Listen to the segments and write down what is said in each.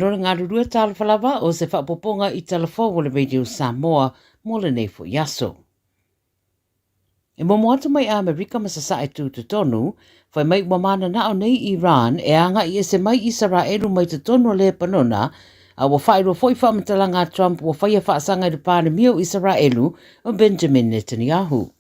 Malore ngā rurua tāla whalawa o se whapoponga I telefo le radio Samoa mo le nei fo yaso. E momo atu mai Amerika ma sa sae tu te tonu, whai mai wamana na o nei Iran e anga I se mai Israelu mai te tonu le panona, a wa whaero foi whamatalanga Trump wa whaia whaasanga I le pāne mio Israelu o Benjamin Netanyahu.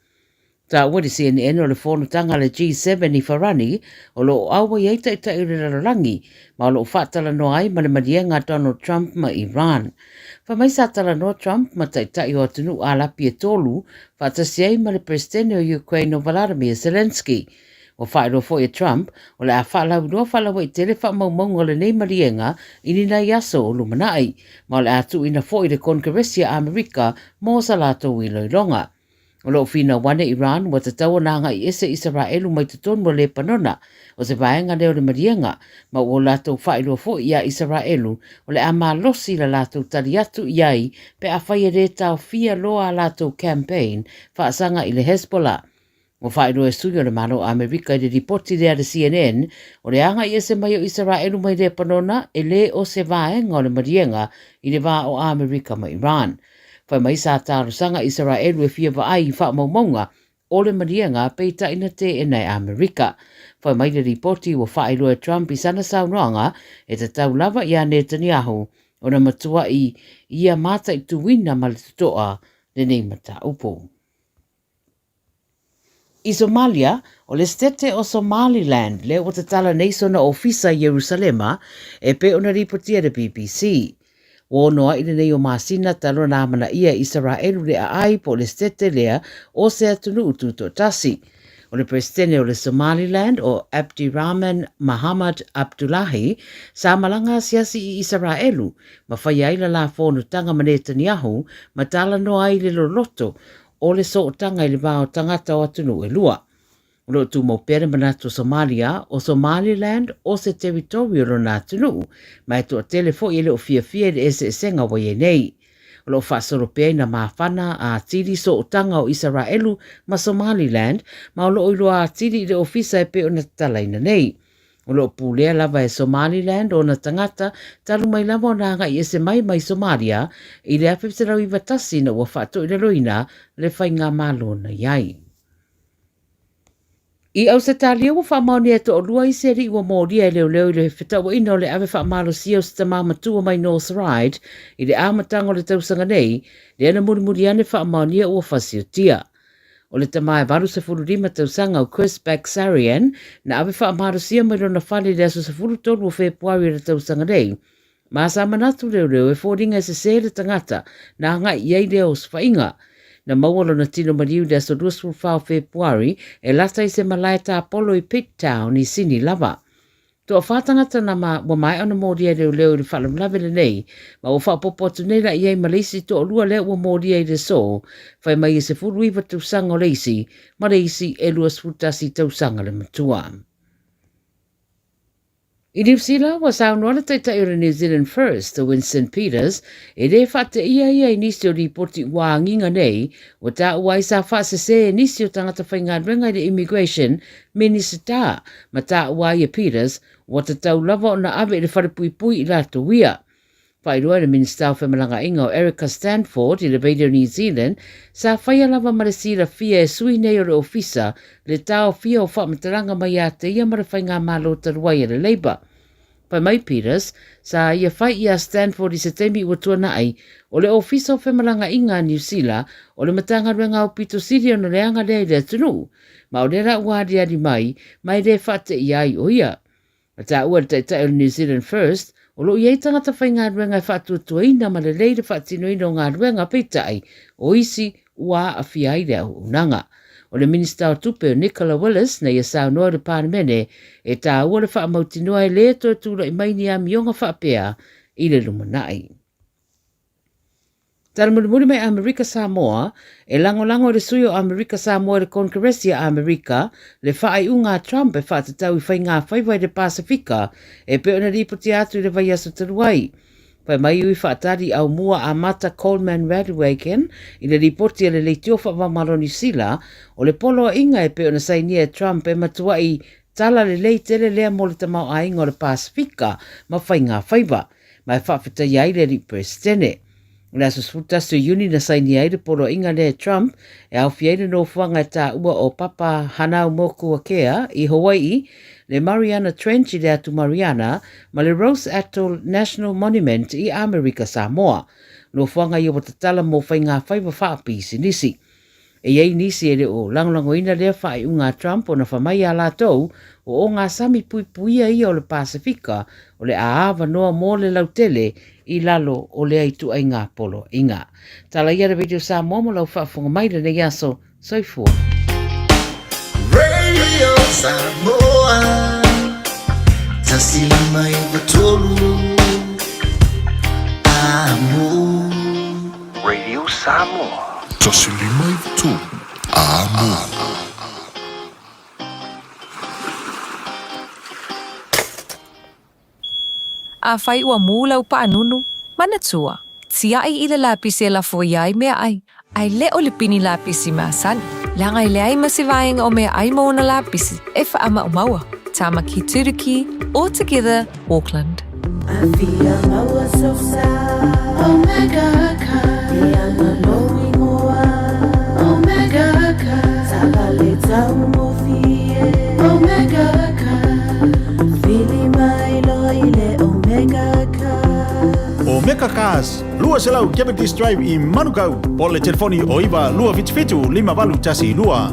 Tā wadi CNN o le whonutanga le G7 I wharani o lo awa I eita I tairirarangi ma o lo whaatala no ai ma le marienga Donald Trump ma Iran. Whamai sa tala no Trump ma taitai o atunu alapi e tolu whaatasi ai ma le presidente o Ukraine o Vladimir Zelensky. O whaero fo e Trump o le a whaalau no whaalawa I tele whaamaumong o le nei marienga ini na yaso o lumanai ma o le atu ina fo I le Kongresia Amerika mo sa lato Iloilonga. O lo fina wane Iran wa te tau nanga I ese Israelu mai te tonu le panona o se vaenga leo le marienga ma o lato whaero fo ia Israelu o le ama losi la lato tariatu iai pe a whaia re tau fia loa lato campaign whaasanga I le Hezbollah. O whaero e sui o le mano Amerika I le ripoti rea le CNN o le anga I ese mai o Israelu mai le panona e le o se vaenga o le marienga I le va o Amerika ma Iran. Whai mai sa tārusanga Israelu e fia vaai I whaamaumonga o le marienga peita ina te enai Amerika. Whai mai le ripoti o whaero e Trump I sana saunoanga e te tau lava I a Netanyahu o na matua I ia mata I tuwina ma le tutoa le nei mata upo. I Somalia, o le stete o Somaliland le o te tala neisona ofisa Jerusalema e pe ona ripotia le BBC. O noa I nei o masina talo na mana ia Israelu le ai po le stete lea o se atunu ututo tasi. O le presidente o le Somaliland o Abdirahman Muhammad Abdullahi sa malanga siasi I Israelu ma whaiaila la whonu tanga ma Netanyahu ma tala noa I le loloto o le so tanga I le vāo tangata o atunu e lua. Lo tu mo pere manato Somalia o Somaliland o se territorio na tunu, mai to telefo I le o fia le ese senga wa ye nei. Lo fa solo pe na mafana a tiri so tanga o Israelu ma Somaliland, ma lo ilo a tiri le ofisa e pe o na talaina nei. Lo pulea lava e Somaliland o na tangata talu mai lava o nanga I ese mai Somalia I le afepsera I vatasi na ua whato I le roina le whainga malo na iai. I au se talia ua whaamaoni e to o lua I se ri ua mōria leo I le whetau ina o le awe whaamalo si au se tamamatua mai North Ride I le amatanga o le tausanga nei, le ana muri ane whaamaoni e ua whasiotia. O le tamae varu se fururima tausanga o Chris Baxarian na awe whaamalo si au mai rona whale le aso se furu tolu o Februari le tausanga nei. Ma sa manatu leo e fōringa se se le tangata na ngai iei leo swainga. Na maualo na tino mariu le aso 2 Februari e lata I se malai ta Apollo I Pit Town I Sini lava. To a whātangata na wa mai ana mōria leo I whalam lave le nei, ma o whapopotu nei la iei malisi to o lua leo ua mōria I le so, whai mai I se furu iwa tausanga o leisi, ma leisi e lua sfutasi tausanga le matua. I New Zealand was aunwana taitai o New Zealand First, o Winston Peters, e le whate ia I nisi o ripoti wānginga nei, o tā uai sa whasese e nisi o tangata whaingarenga I Immigration Minister, ma tā uai e Peters, o te tau lava o na awe le wharepuipui I lato wia. Whairua le Minister o Whamalanga Inga o Erica Stanford I le Radio New Zealand, sa whaia lava maresira fia e sui nei o le ofisa le tau fia o whamataranga mai a te ia mara whainga malo taruai le Labour. Pai mai Peters, sa ia whai ia Stanford I se teimi ua tuana ai, o le ofisa o Whamalanga Inga New Zealand, o le matanga ruenga o Pito City o le anga lea I le atunu, ma o le ra uadi adi mai le whate iai o ia. Ma tā ua taitai o New Zealand First, o lo iei tangata whai ngā ruenga I whatuatuaina ma le leire whatinoina o ngā ruenga peitai o isi ua a whiai rea unanga. O le Minister o Tupe o Nicola Willis na ia saunoa le Parliamentary e tā ua le whaamautinoa e le to tūra I maini a mionga whapea I le lumanai. Tara muri mai Amerika Samoa, e lango le sui o Amerika Samoa le Kongresia Amerika, le whaai unga Trump e whaatatau I whai ngā Faiva I le Pasifika, e pe ona ripoti atu I le vai aso taruai. Pai mai ui whaatari au mua a mata Coleman Radwagen, I le ripoti le leitio whaamamaroni sila, o le polo inga e pe ona sainia Trump e matuai tala le leitele lea mo le tamau ainga o le Pasifika, ma whai ngā Faiva. mai whawhita iai le Presidente. Nā susfuta su uni na saini ai le polo inga le Trump e au fiaina no fuanga tā ua o Papa Hanau Moku Akea i Hawaii, le Mariana Trench i le atu Mariana, ma le Rose Atoll National Monument i Amerika Samoa. No fuanga i o tatala mo whai ngā Faiva whaapi sinisi. E iei nisi e le o langolango ina lea whai unga Trump o na whamai a lātou o ngā sami pui puia i o le Pasifika o le aava noa mō le lautele i lalo o le aitu ai ngā polo inga. Tala ia le video Samoa mo lau whaafunga mai le nei aso soifua. Radio Samoa Tasili mai batolu Amu Radio Samoa Tasili mai batolu Amu A whai ua mūlau pa anunu, manatua. Tia ai ila lapisi e la foiai mea ai. Ai le o le pini lapisi mea sani. Langa i le ai masivaenga o mea ai mauna lapisi e wha ama umaua. Tamaki Turiki, all together, Auckland. I feel maua so sad. Omega ka. Diana knowing moa. Omega ka. Tabale tau mo fie. Omega ka. Fili mai loile Omega ka. Omega Cars, lua selau Capitis Drive i Manukau. Po le telefoni o iwa lua fitu 5 tasi lua.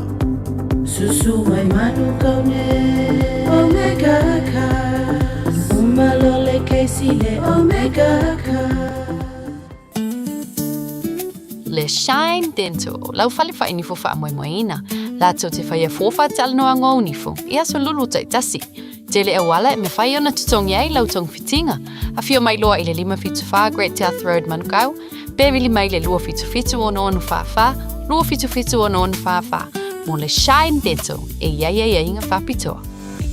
Susu mai Manukau ne. Omega ka. Umalole keisi le Omega ka. Le Shine Dental, lau fale fa inifo fa moe moeina. Lato te whaia fofa tal no ango unifo, ia so lulu tai tasi. Tele e wala e me whaia na tutongi ai lau tong fitinga. A fio mai loa i le 5 Great South Road Manukau, bevili mai le lua fitu o no onu wha, lua fitu o no onu wha. Mo le Shine Dental, e ia inga whapitoa.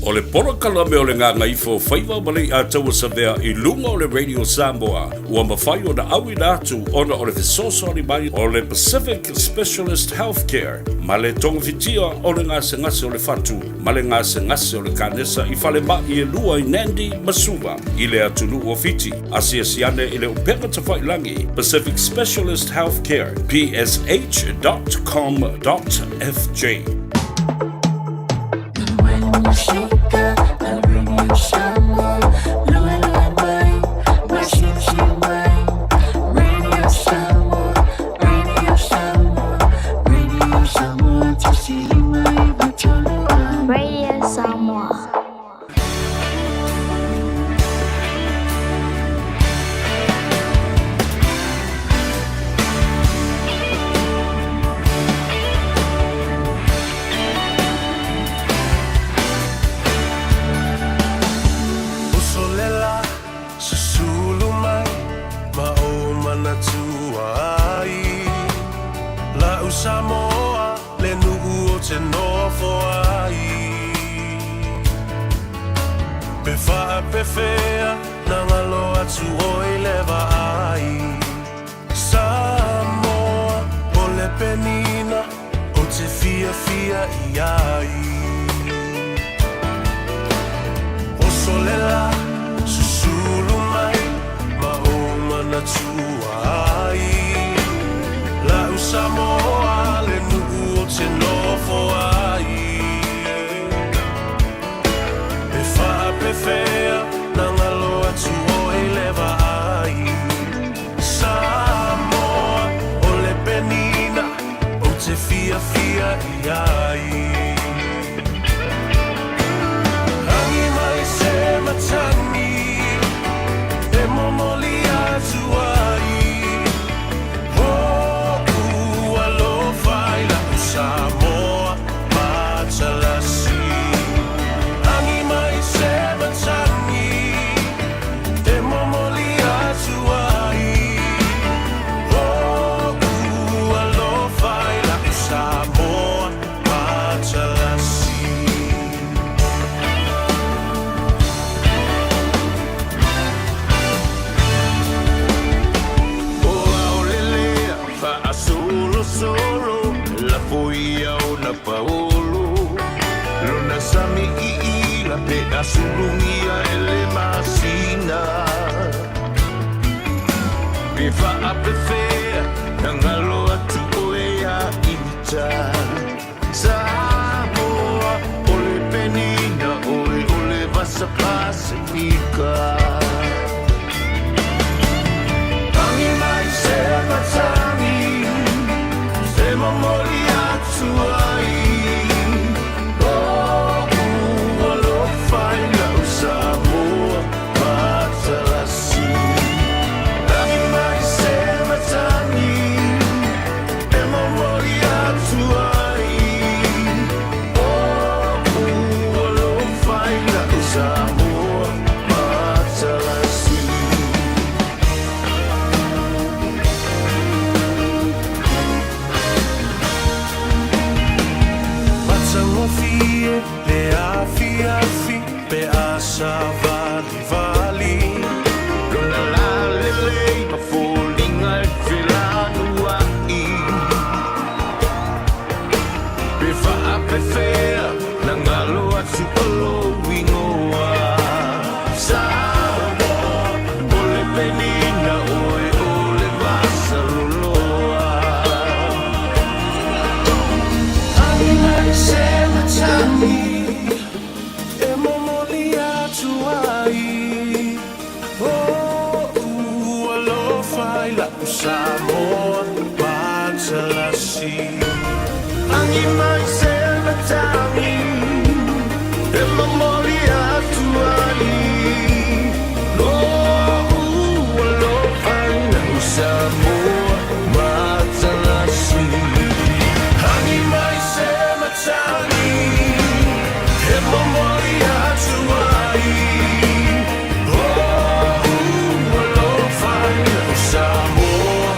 O le porokala me o le Gagaifo Faiva malei a taua savea i lunga o le Radio Samoa ua mawhai o na awi nātu ona o le fesosori mai o le Pacific Specialist Healthcare ma le tongafitia o le ngase o le fatu ma le ngase o le kanesa i fale mai e lua i Nandi Masuva i le atunu o fiti asiasiane i le upeka tawhailangi Pacific Specialist Healthcare psh.com.fj. Samoa le nu'u o te nofo ai Pe wha pe whea na ngalo atu o i lewa ai Samoa o le penina o te fia i ai O solela susulu mai ma o mana tua ai La u Samoa le nu'u o te nofo ai Pe wha pe whea na ngalo atu o i lewa ai Samoa o le penina o te fia i ai Hangi mai se matani e momoli atu ai Samoa Machalasi Angi mai se matani e momoli atu ai O alofa ila Samoa Machalasi O aolelea fa asolo solo La foia o na paolo Lona sami i la pe asulungia ele masina Pefa ape fea Nangalo atu oea ita Samoa Ole penina ole vasa Pasifika Tangi mai se matangi Se mamoli atu ai Samoa, Matsalasi Angi mai se matangi E mamoli atuai No ualo aina Samoa, Matsalasi Angi mai se matangi E mamoli atuai Samoa,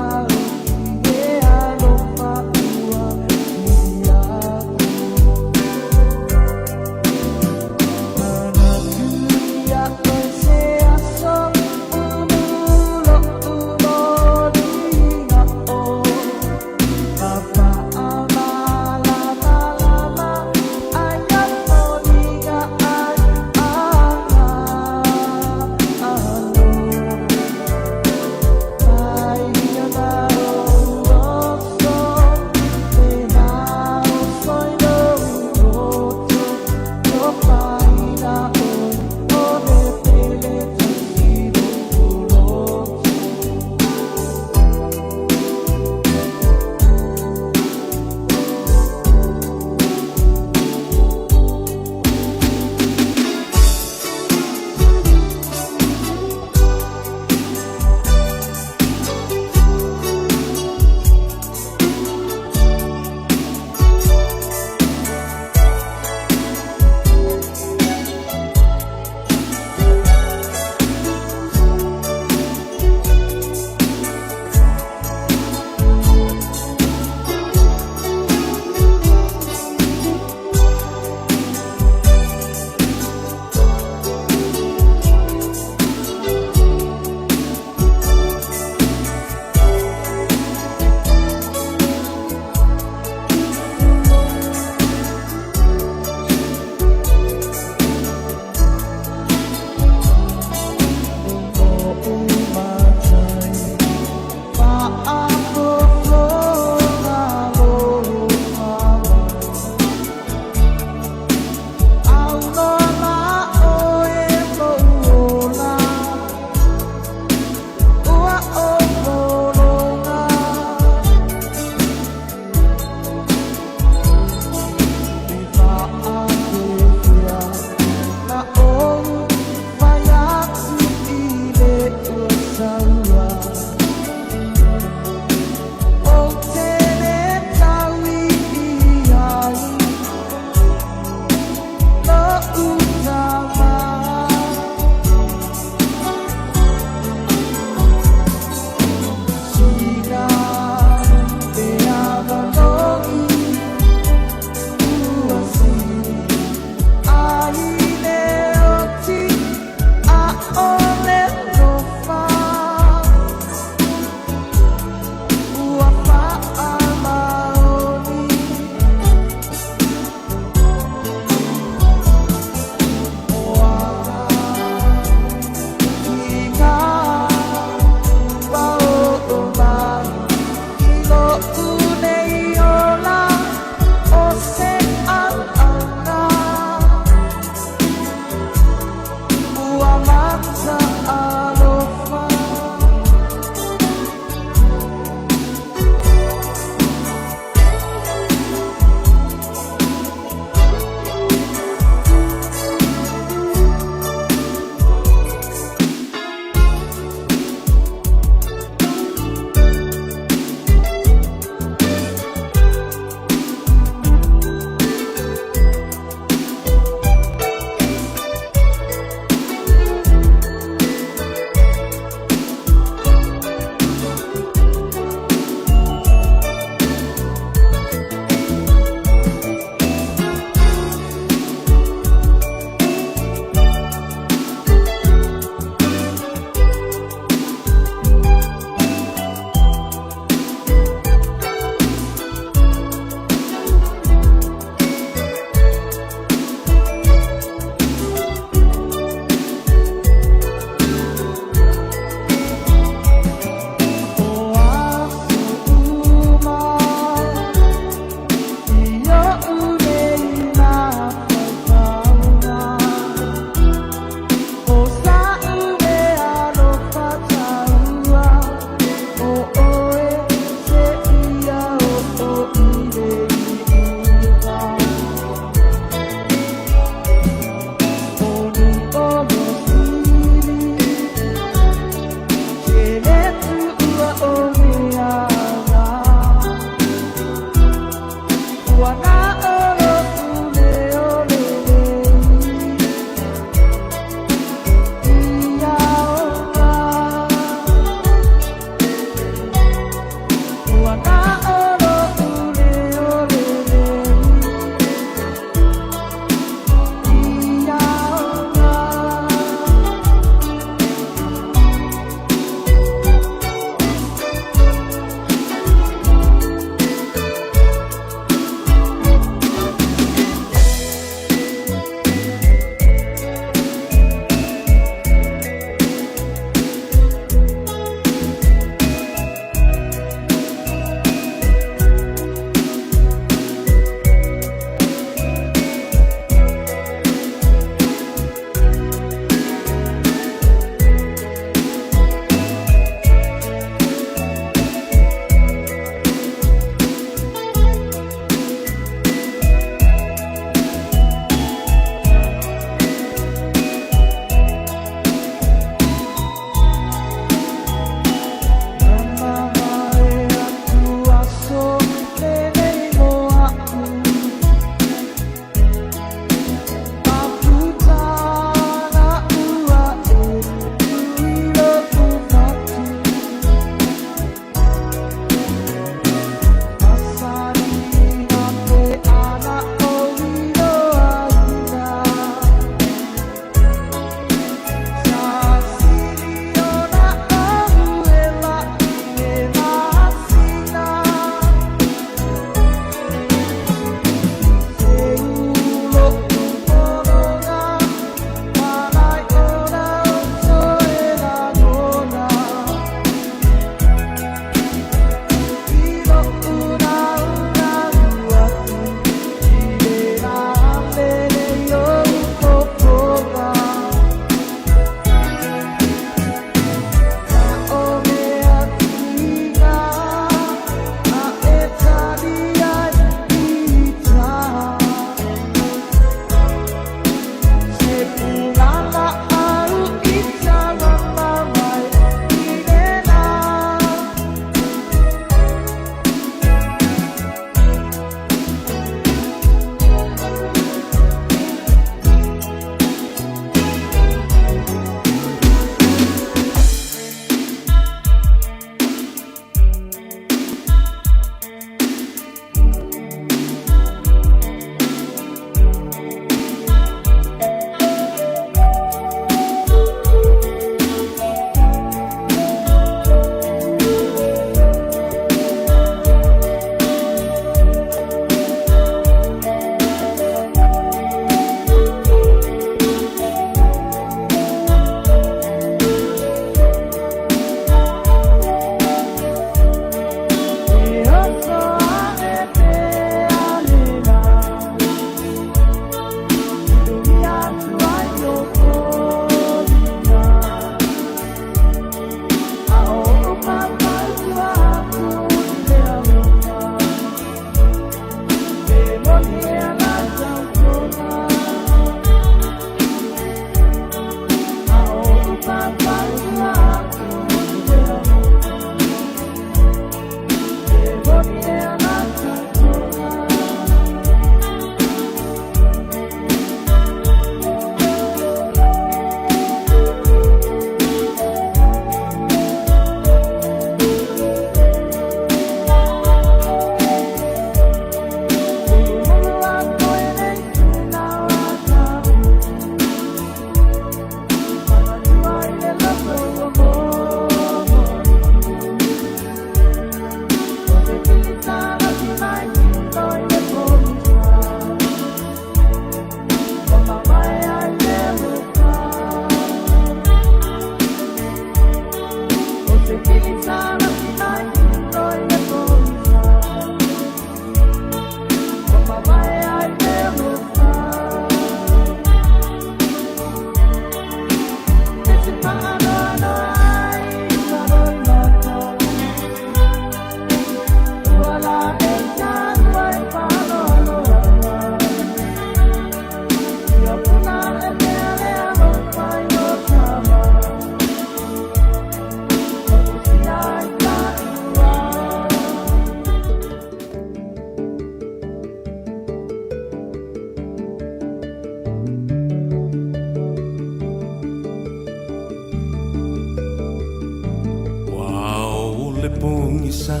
pongisa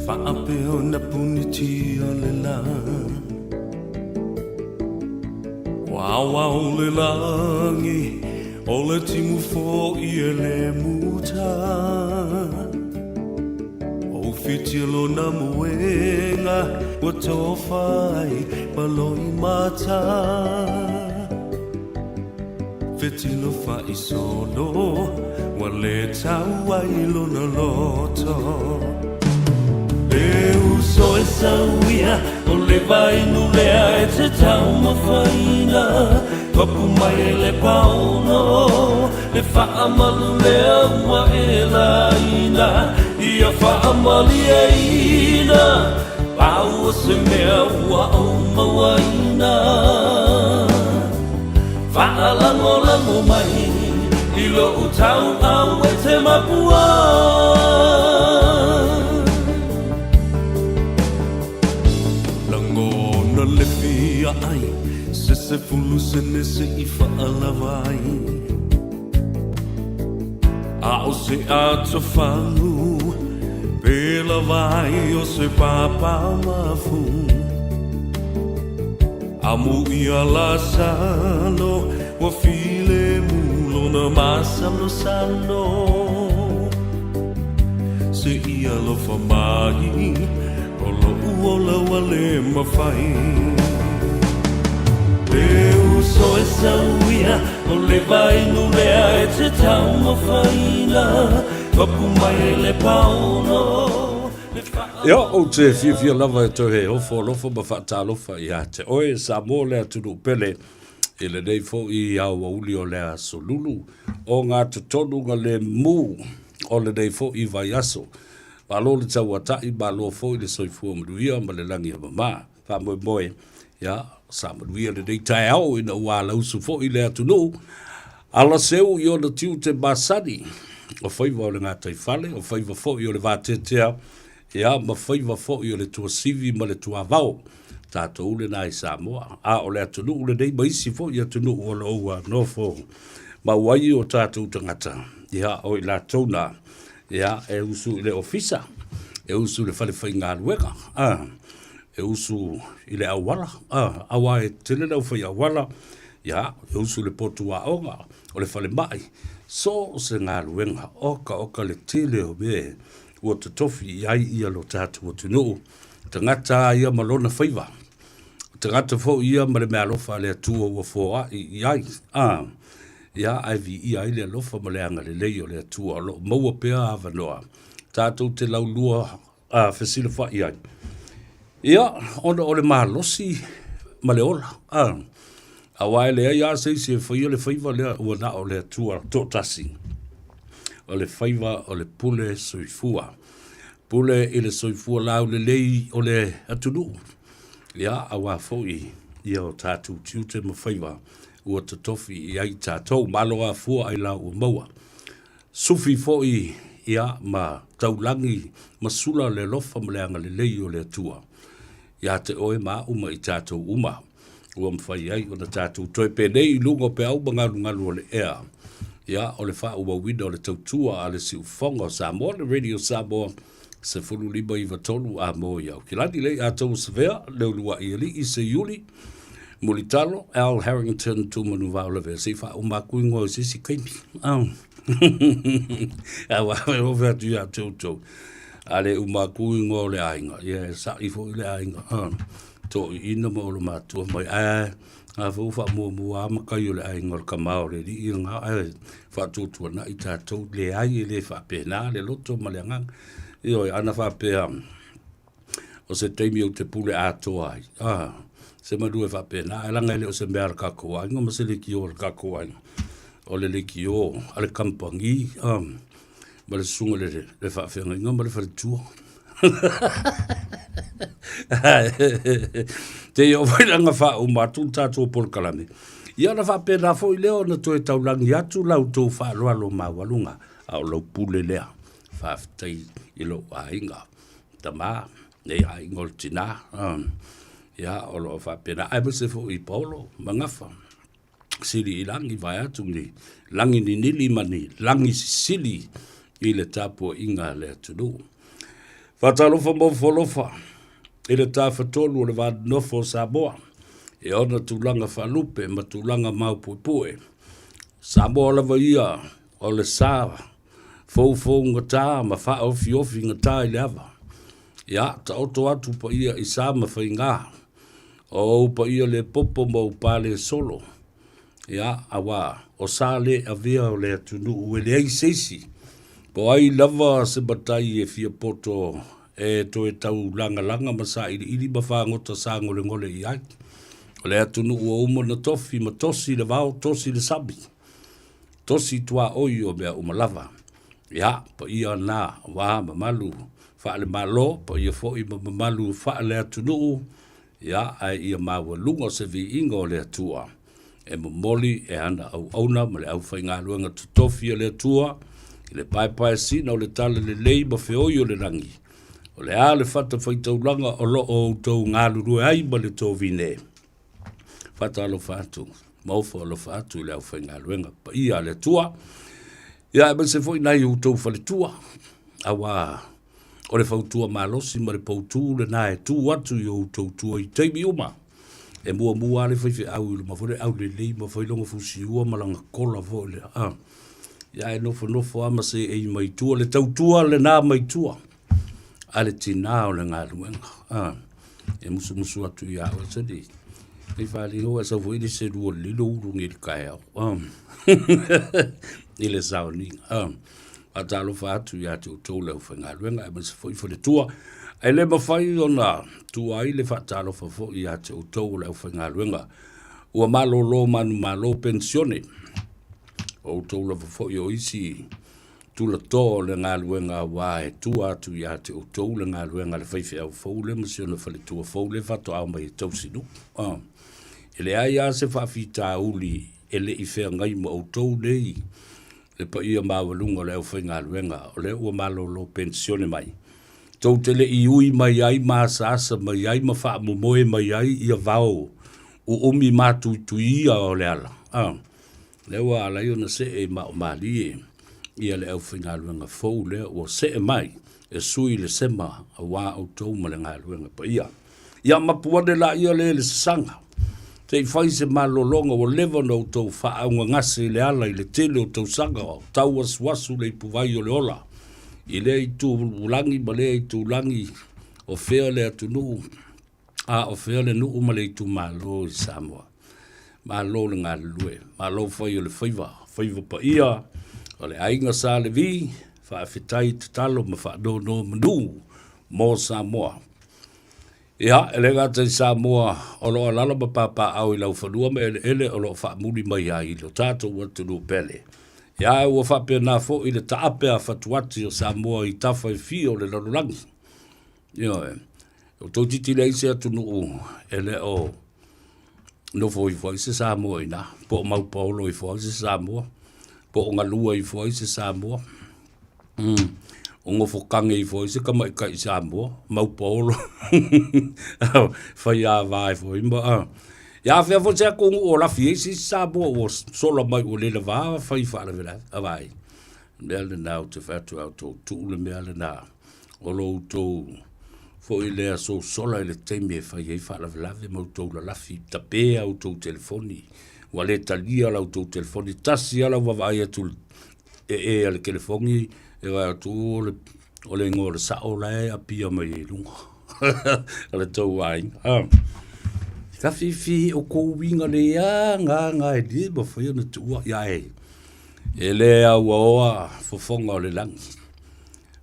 whaapeo na puniti o le la Wawa o le langi o le timu fo I le muta O fitilo na muenga Wa tofai maloi mata Fitilo fai solo Wa le tau ai lona loto E uso e sauia O le vai nulea e te tau mawhaina Kapu mai e le pauno Le whaamalu lea ua e laina Ia whaamali e ina Pau o se mea ua au mawaina Whaalango mai I lo utau au e te mapua Langona le fia ai Se fulu se nese I whaalawai A o se ato whangu Pela vai o se papa mafu Amu ia la salo Wa file mulo na masalo salo Se ia lo famai Olo uola wale mawhai Leu so e sauia O le vai nulea e te tau mawhaina Kapu mai e le pauno Ia o te fia lava e tohe hofo lofa ma whaatalofa ia te oe Samoa lea tunu pele I le nei fo I au auli o lea solulu o ngā tutonu ngā le mū o le nei fo I vai aso Malo le tau atai malo fo I le soifua maruia ma le langi a mama wha moe moe ia sa maruia le nei tai au ina ua lausu fo I lea tunu ala seu I o na tiu te basani o Faiva o le ngā taifale o Faiva fo I o le vātetea ia ma Faiva fo I o le tua sivi ma le tua vau tātou ule nai Samoa a o le atunu ule nei maisi fo I atunu o le oua no fo ma wai o tātou tangata ia o I la tauna ia e usu I le ofisa e usu le whalewhai ngā luenga e usu I le awala awa e tele lau whai awala ia e usu le potu a onga o le whale mai so se ngā luenga oka le tele o me ua te tofi iai ia lo tātou o tunu tangata ia malona Faiva tangata fo ia ma le mea lofa le atua ua foa iai ia ai vi iai le lofa ma le anga le leio le atua lo maua pea avanoa tātou te laulua fesila fa iai ia ona o le mahalosi ma le ola awai le ia se faia le Faiva le ua na o le atua totasi o le Faiva o le pule soifua pule I le soifua lau le lei o le atunu ia awa foi ia o tātou tiute ma Faiva ua te tofi iai tātou malo a fua ai lau o maua sufi foi ia ma taulangi masula le lofa ma le anga le lei o le atua ia te oe ma uma I tātou uma ua mwhai ai o na tātou toi penei lungo pe au mangalu o le ea ia o le wha ua wina o le tautua a le si ufonga o Samoa le radio Samoa se fulu lima I vatolu a mo iau. Ki lani lei a tau sevea, leo lua I ali I se yuli, mulitalo, Al Harrington, tu manu vau le vea, se wha umakui ngoi se si kaimi. Awa, o vea tu ia tau. Ale umakui ngoi le ainga, ia, sa I fo I le ainga. To ina mo lo matua mai, a fu fa mua ma kai le ai ngol ka mau le di nga ai fa tu na i tātou le ai le fa pena le loto ma le ngang io ana fa pe o se teimi o te pule atoa ai se ma due fa pena ala ngai le o se mer ka ko ai ngoma se le ki o ka ko ai o le ki o ale kampangi ma le sunga le fa fe ngai ngoma le fa tu te yo vai nga fa o matu tatu por kalame ia na fa pena fo i leo na to e taulangi atu lau to fa lo ma walunga au lo pule lea fa tai i lo ainga tama nei ai ngol tina ia o lo fa pena ai se fo i polo mangafa sili ilangi vai atu ni langi ni nili mani langi sili i le tapo inga le tunu fatalofa mo folofa i le tafetolu o le vanofo Samoa e ona tulanga falupe ma tulanga maupupue Samoa lava ia o le sa fou ngata ma fa ofi ngata i le ava ia ta oto atu pa ia i sa ma whainga o pa ia le popo ma upale solo ia awa o sa le avia o le atunu ue le ai seisi po ai lava se batai e fia poto e to e tau langa masa ili bafa ngota sa ngole i ai o le atunu ua umo na tofi ma tosi le vau tosi le sabi tosi tua oi o mea umalava ia pa ia na wa mamalu fa le malo pa ia fo i mamalu fa le atunu ia ai ia mawa lunga se vi ingo le atua e momoli e ana au auna ma le au whainga luenga tutofi le atua i le pai si na o le tala le lei ma feoi o le rangi o le a le fata whaitaulanga o lo o tau ngā luru ai ma le tō vine fata alo fatu maufa alo fatu i le au whainga luenga pa ia le atua ia e se foi nai u tau whale tua awa o le fautua malosi ma le pautu le na e tu atu i o tau tua i teimi uma e mua le whaiwhi au i le mawhore au le lei ma whailonga fusi ua malanga kola vo le ia e nofo ama se e i maitua le tautua le nā maitua a le tina o le ngā luenga e musu atu i au e sadi e whali hoa e sa fuili se rua lilo urungi le kai au i le saoninga a talo whaatu i atu tau leo whainga luenga e masa fwoi fwole tua e le mawhai o na tua ai le whaatalo whafo i atu tau leo whainga luenga ua malo malo pensione o tau la fo yo isi tu la to le nga luenga wa e tu atu ya te o tau le nga luenga le faife au fo le monsieur le fale tu fo le fa to au mai tau sinu ele ai ya se fa fita uli ele i fe ngai mo o tau le pa ia ma walunga le o nga luenga o le o malo lo pensione mai tau tele i ui mai ai ma sa mai ai ma fa mo moe mai ai ia vao o umi matu tu ia o le ala le wa la yo na se e ma mali ia le au finga luenga fo le o se mai e sui le sema a wa o to ma le nga luenga pa ia ma puade la ia le sanga te fai se malo longa o levo no to fa a ngasi le ala i le tele o to sanga tau wasu le puvai o le ola i le i tu ulangi ma le i tu ulangi o fea le atu nu o fea le nu ma le i tu malo i Samoa malo le ngā lue, malo whai o le Faiva pa ia, o le ainga sa le vi, whaafetai te talo ma whaado no manu, mō Samoa. Ia, ele ngātai Samoa, o loa lala ma papa au i lau whanua me ele o loa whaamuri mai ai, lo tātou watu no pele. Ia, ua whapea nā fo i le taapea whatuati o Samoa i tawhai fi o le larulangi. Ia, o tau titi le ise atu nuu, ele o no foi se Samoa ina po mau paulo i foi se Samoa po nga lua i foi se Samoa o ngo fokange i foi se kama i Samoa mau paulo fai a vai foi ma ya fe fo se ko o la fi se Samoa o solo mai o le va fai fa la vera vai mele na te fatu auto tu le mele na o lo to fo ile so sola ile teme fa ye fa la lave mo to la lafi tape auto telefoni wale talia la auto telefoni tasi ala va vai tu e al telefoni e va tu o le ngor sa ola a pia mai lunga ala to wai Ka fifi o ko winga le ya nga e di ba foi na tua ya e. Ele a wa fo fonga le lang.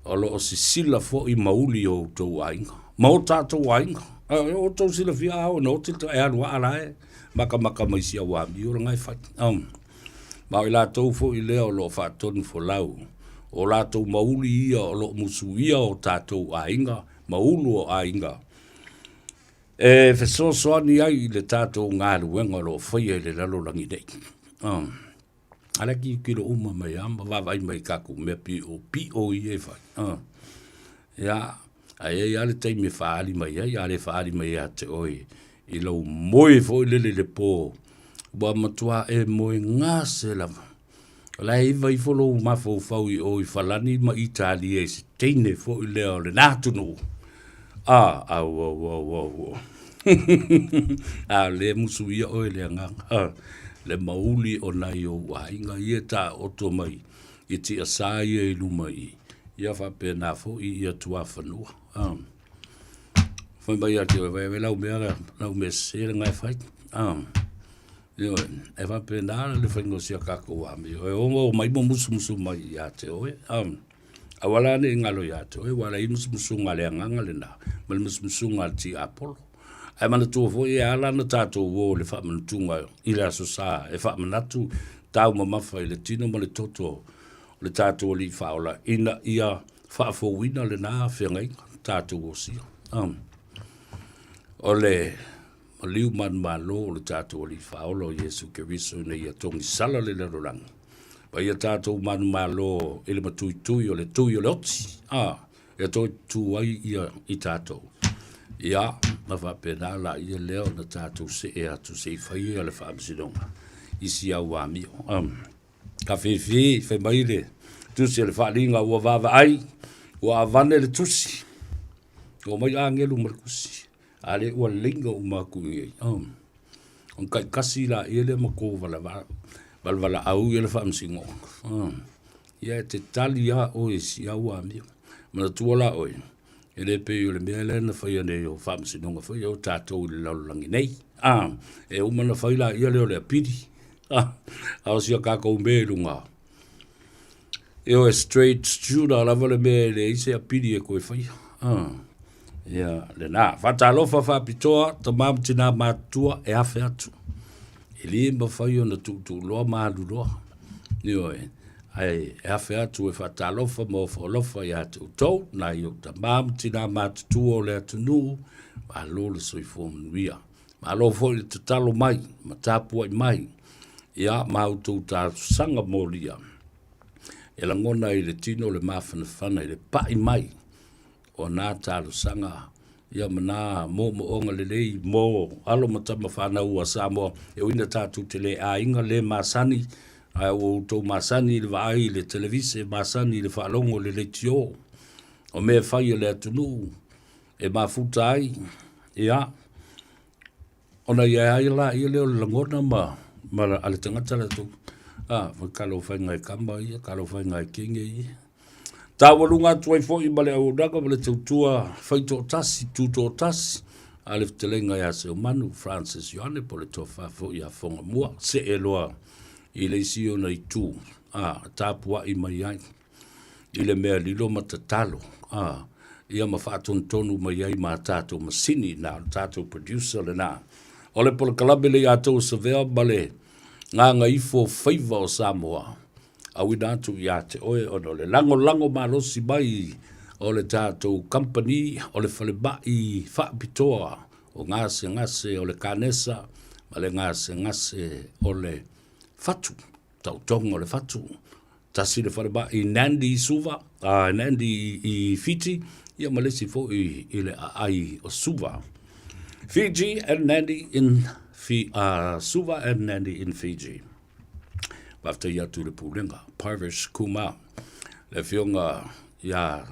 O lo si sila fo I mauli o to wainga. Mau tato wainga. O to sila fia o no til to e alwa ala e. Maka mai sia wa mi o ngai fat. Ma ila to fo I leo lo fa ton fo lau. O la to mauli ia o lo musu ia o tato wainga. Maulu o ainga. E fe so ni ai le tato ngā luenga lo whaia le lalo langi nei. Ala ki lo uma mai amba, wawai mai kaku mea pi o I e whai. Ia, ai ale teime whaari mai ai, ale whaari mai a te oi. I lau moe fo lele le pō. Wa matua e moe ngā se lava. La e vai folo mafo fau I oi whalani ma Itali e se teine fo I leo le nātunu. Wow. Le musu ia oi le nganga. Le mauli o nai o wainga ia ta oto mai. I ti asai e luma I. Ia fa pena fo I ia tua whanua. Fai mai ati o vai lau mea sere ngai fai. E fa pena le whaingo sia kako wami. O mai mo musu mai ia te oe. Awala ne ngalo ia te oe. Wala I musu ngale nganga le na. Mal musu ngale ti apolo. Ai mana tu fo I ala na tato wo le fa man tunga I la so sa e fa manatu tau mama fa le tino ma le toto le tato li fa ola ina ia fa fo wina le na fe ngai tato wo si ole o liu man malo le tato li fa ola Yesu Keriso ne ia tongi sala le lang ba ia tato man malo ele matu o le oti ia to tu ai ia I tato ia ma fa pena la ia leo na tato se e atu se fai ale fa amsidonga isi au ami ka fe mai le tusi le fa linga wa va ai wa vane le tusi o mai angelu markusi ale wa linga o maku on kai kasi la ele mako vala au ele fa amsingo ia te talia o isi au ami ma tuola oi ele pe le mele na fai ne o famsi no fai o tato le langi nei e o mana fai la ia le pidi a sia ka ko mbelunga e o straight studa la vole mele i se pidi e ko fai ia le na fatalo fa pitoa tamam tina matua e afe atu ele ma fai o na tu lo ma lo yo ai e afe atu e fatalofa mo folofa ia te utou na i o tamam tina matutua o le atunu ma lo le soifo manuia ma lo fo le tatalo mai ma tapua I mai ia ma utou sanga molia e langona I le tino le mafanafana I le pai mai o nā talo sanga ia mana mo onga le lei mo alo matama whana ua Samoa e uina tātu te le a inga le masani ai o to masani le vai le televise masani le falongo le letio o me fai le atunu e mafuta ai ia ona ia la ia le langona ma ale tangata le tu fa kalo fai ngai kamba ia kalo fai ngai kinge ia tawalunga tuai fo I bale o daga bale tutua fai to tasi tuto tasi ale telenga ya se manu Francis Yohane pole to fa fo ia fonga mua se eloa I le sio na I tu tapua I mai ai I le mea lilo matatalo ia ma whāton tonu mai ai ma tātou masini na tātou producer le nā o le pola kalabe le atou sa vea bale ngā Gagaifo Faiva o Samoa a wina atu I te oe ono le lango malosi mai o le tātou company o le whalebai whaapitoa o ngase o le kanesa ma le ngase o le fatu tau tongo le fatu tasi le fareba I Nandi Suva Nandi I Fiji ia malesi fo I le ai o Suva Fiji and Nandi in Suva and Nandi in Fiji Bafta ia tu le pulenga Parvish Kuma le fionga ia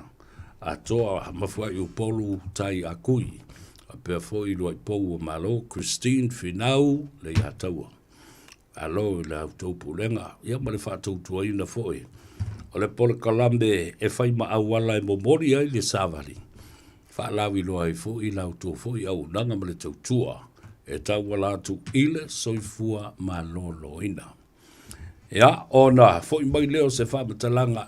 atoa mafua I upolu tai akui a pea fo I lua I pou o malo Christine Finau le ia taua alo la tau pulenga ia ma le whātou tuaina foi o le pole kalambe e whai ma awala e momori ai le savali whaalawi loa I foi lau tō foi au nanga ma le tau tua e tau wala tu ile soifua malolo ina. Ia, ona, fo i mai leo se wha matalanga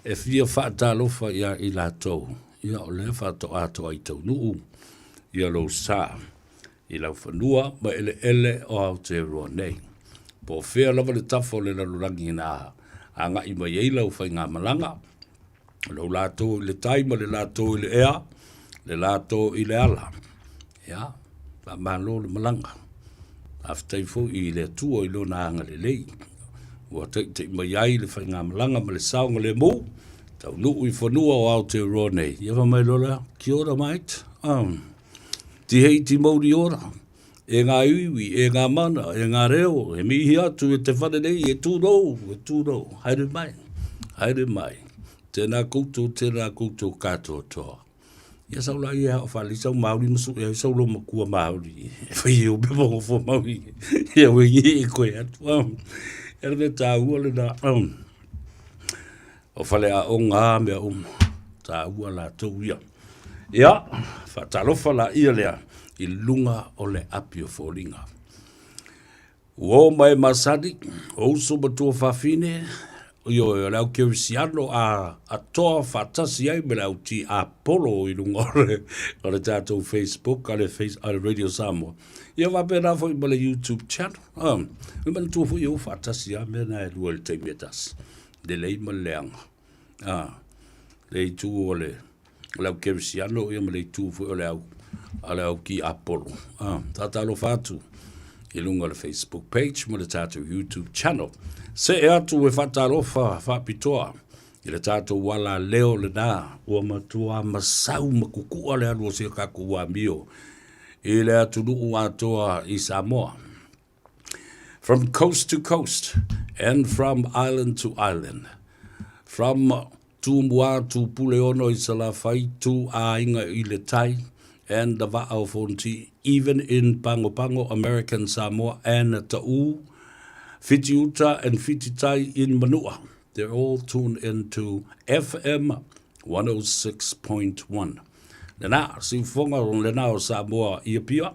e fia wha talofa ia i la tau. Ia o le wha to ato ai tau nuu. Ia lo sa. I lau whanua ma ele o Aotearoa nei. Po whea lava le tafo le lalurangi na anga i mai ei lau whai ngā malanga. Lau lato i le taima, le lato i le ea, le lato i le ala. Ia, pa malo le malanga. Aftai fo i le tua i lo na anga le lei. Ua te mai ai le whai ngā malanga ma le saunga le mou. Tau nuu i whanua o Aotearoa nei. Ia wa mai lola, kia ora mate. Ti hei ti mauri ora. E ngā iwi, e ngā mana, e ngā reo, e mihi atu, e te whane nei, e tūrou. Haere mai. Tēnā koutou katoa toa. Ia saula i hao whali, sau mauri masu, ia saulo makua mauri. E whai e upe mongo fo mauri. Ia wengi e koe atu. Ia me tā ua le nā. O whale a o ngā mea tā ua la tau ia. Ia, whatalofa la ia lea. I lunga o le apio fōringa. Uo mai masadi, o uso matua whawhine, io lau kerisiano a toa whatasi ai me lau ti a polo i lunga o le tātou Facebook, a le Radio Samoa. Ia wapena fo i male YouTube channel. I man tua fo i o whatasi ai me na e lua le teimetas. Le lei ma leanga. Le tu o le lau kerisiano, ia ma le tu fo o le au. Ale au ki Apollo. Tatalo fatu. I lunga le Facebook page, mo le tātou YouTube channel. Se e atu e whatalofa whapitoa. I le tātou wala leo le nā. Ua matua masau makukua le anu o se kaku ua mio. I le atu nuu atoa i Samoa. From coast to coast and from island to island. From Tumua to Puleono i Salafai to Ainga i le tai. And the Va'au Fonti, even in Pango, American Samoa, and Ta'u, Fitiuta, and Fititai in Manua. They're all tuned into FM 106.1. Lena, si fonga ron lena o Samoa iapia,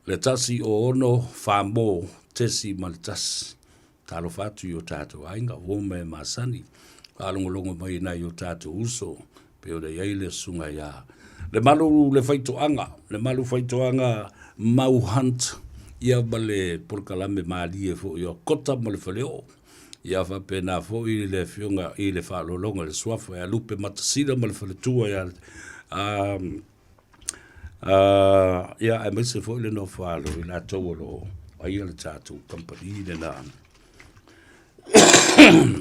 le tasi o ono whamo tesi malitas. Talo fatu yo tātou ainga, wome masani. Alongolongo mai na yo tātou uso, peo de yaile sunga ya. Le malu le faitoanga mau hunt ia bale por kalame mali e fo yo kota mo le faleo ia fa pena fo i le fionga i le fa longa le swafo ya lupe matasida mo le faletua ya ia e mese fo le no fa lo la tolo ai le tatu company le na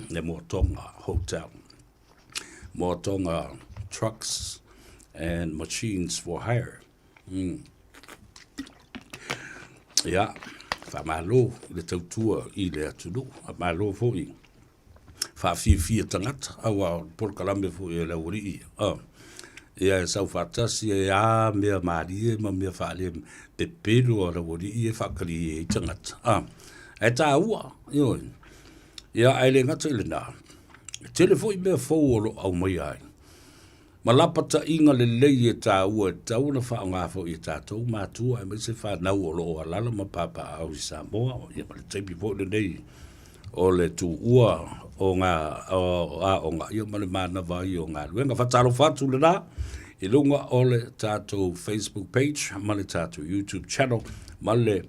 le motonga hotel motonga trucks and machines for hire. Ia, whamalo le tautua i le atunu, a malo fo i. Whawhiwhia tangata, awa porkalame fo i e lauri i. Ia e sau whatasi e a mea maari e ma mea whaale pepero a lauri i e whakari e tangata. E tā ua, ia aile ngata i le nā. Telefo i mea fōolo au mai ai. Malapata inga le lei e tā ua, tā una wha ngā fo i tātou mātua, e mai se wha nau o loo alala ma papa au i Samoa, ia ma le teipi fo le nei, o le tu ua o ngā, o ngā, ia ma le mana vai o ngā luenga, whatalo whatu le nā, i lunga o le tātou Facebook page, ma le tātou YouTube channel, ma le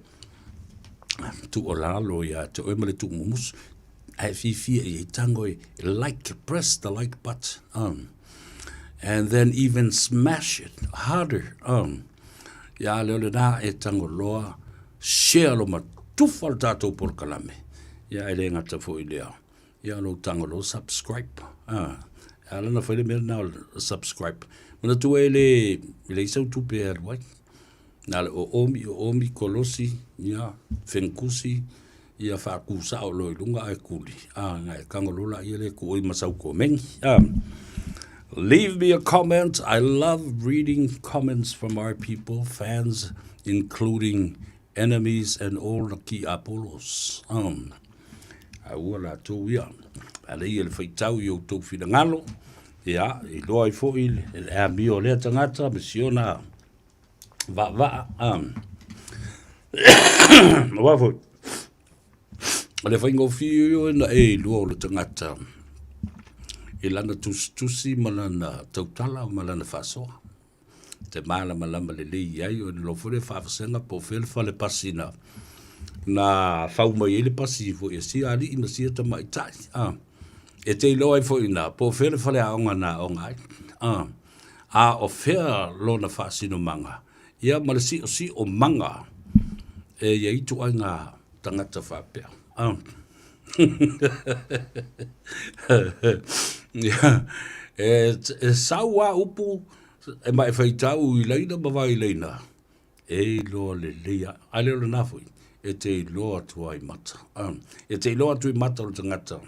tu o lalo ia, te oe ma le tu mumus, ai fifia i tango i like, press the like button, and then even smash it harder. Ya leo na e tango loa share lo matufa tato por kalame. Ya ele ngata fo ilea. Ya lo tango lo subscribe. Ala na fele mer na subscribe. Mana tu ele sau tu pe alwai. Na le o omi kolosi ya fenkusi ya fa kusa o lo lunga ai kuli. Ngai kango lola ile ko i masau ko mengi. Leave me a comment. I love reading comments from our people, fans, including enemies and all the key Apollos. I will la to ya. Ale ele faitau yo to fina ngalo. Ya, I loa I fo il e mi o le tangata misiona va. Wafo. Le whaingo whio na lua o le tangata. I lana tusi malana tautala o malana whasoa. Te mala malama le lei ai o ni lofure whaafasenga po whele pasina. Na whau mai ele pasi fo e si ali ina si ta mai tai. E te ilo ai fo ina po whele aonga na aonga ai. A o whea lo na whaasino manga. Ia malasi o si o manga. E ia itu ai ngā tangata whapea. E saua upu e mai whaitau I leina mawai leina. E loa le lea. Ale o le nafui. E te loa tua I mata. E te loa tua I mata o tangata.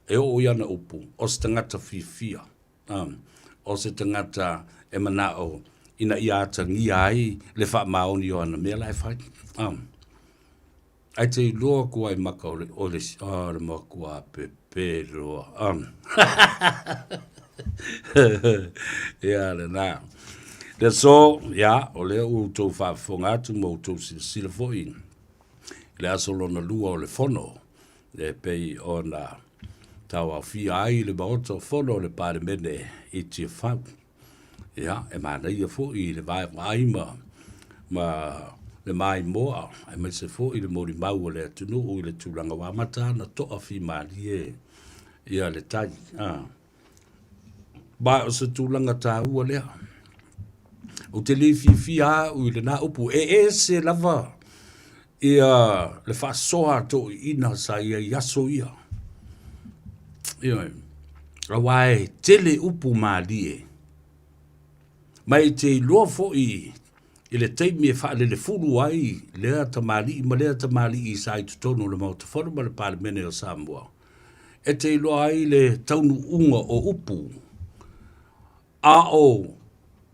E o iana upu. O se tangata fia. O se tangata e manao ina iata ngia ai le wha maoni o ana mea lai whai. Ai te loa kua I maka o le makua pepe loa. Ia le nā. Le so, ia, o le u tau whaafonga atu mo tau sila foi. Le aso lona lua o le fono. Le pei o na tau au fia ai le maota o fono le Parliamentary I tia whau. Ia, e mana ia foi le vai ma le mai moa. E mai se foi le mori mau o le atunu o le tūlanga wamata na toa fi mali e. Ia le tai. Ba o se tūlanga tā ua lea. O te li fia o le nā upu. E se lava. Ia le whasoa to ina sa ia yaso ia. Ia. Rawai tele upu mali e. Mai te loa foi I le teimi e whaale le furu ai lea tamali ma lea tamali I sa I tutono le mauta whanu ma le Parliamentary o Samoa. E te loa ai le taunu unga o upu. A o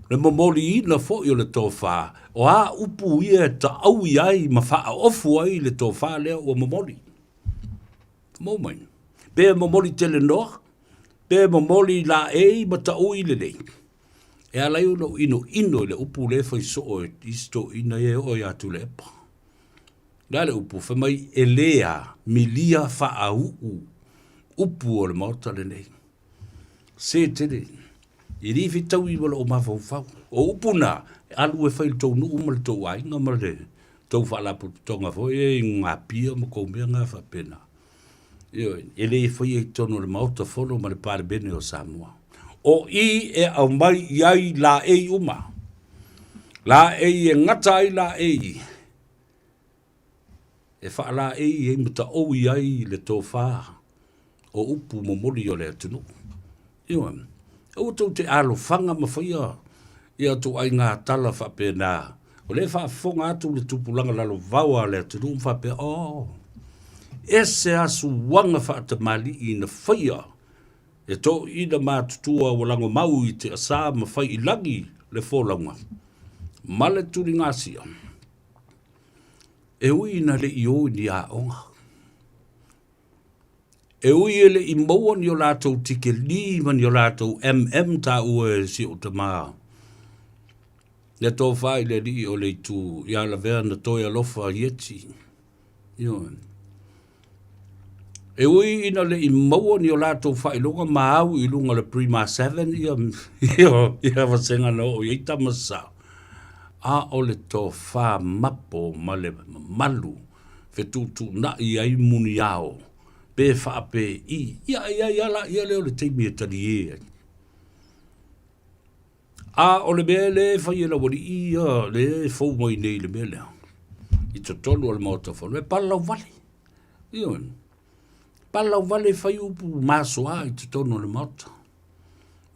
le momoli ina foi o le tofa. O a upu ia ta aui ai ma wha ofu ai le tofa lea o momoli. Momain. Pea momoli tele noa. Pea momoli la ma ta ui le nei. E alai uno ino le upu le fai so o isto ina e o ia tu le epa. Nga le upu fa mai e lea milia fa a upu o le maota le nei. Se tere. I rifi tau I wala o mawhau fau. O upu na alu e fai tau nuu ma le tau ai nga ma le tau whaalapu tonga fo e ngā pia ma koumea ngā whapena. E le e fai e tono le maota fono ma le Parliamentary o Samoa. O I e au mai iai la uma. La e ngata ai la E wha la e muta o iai le tō wha. O upu momori o le atunu. Iwa. O tau te alo whanga mawhaia. Ia tu ai ngā tala whapena. O le whaafonga atu le tupulanga lalo vaua le atunu whapea. Ese asu wanga whaatamali I na whaia. E to ina mātutua o lango mau I te asa ma whai I langi le wholaunga. Male turi ngāsia. E ui ina le I o ni a onga. E ui ele I maua ni o lātou tike lima ni o lātou tā ua si o te maa. Le tō whai le li o le tu I ala vea na toia lofa ieti. E ui ina le I maua ni o lātou whailonga maau I lunga le Prima 7 ia wasenga no o ita masa. A o le tō wha mapo ma le malu whetutu na I ai muni ao. Pe wha pe ia leo le teimi e tali e. A o le mea le whai ela wari ia le fau mai nei le mea lea. I to tolu o le mauta whanu. E palau vale. Ion. Palau vale whai upu māsoa I te tono le mauta.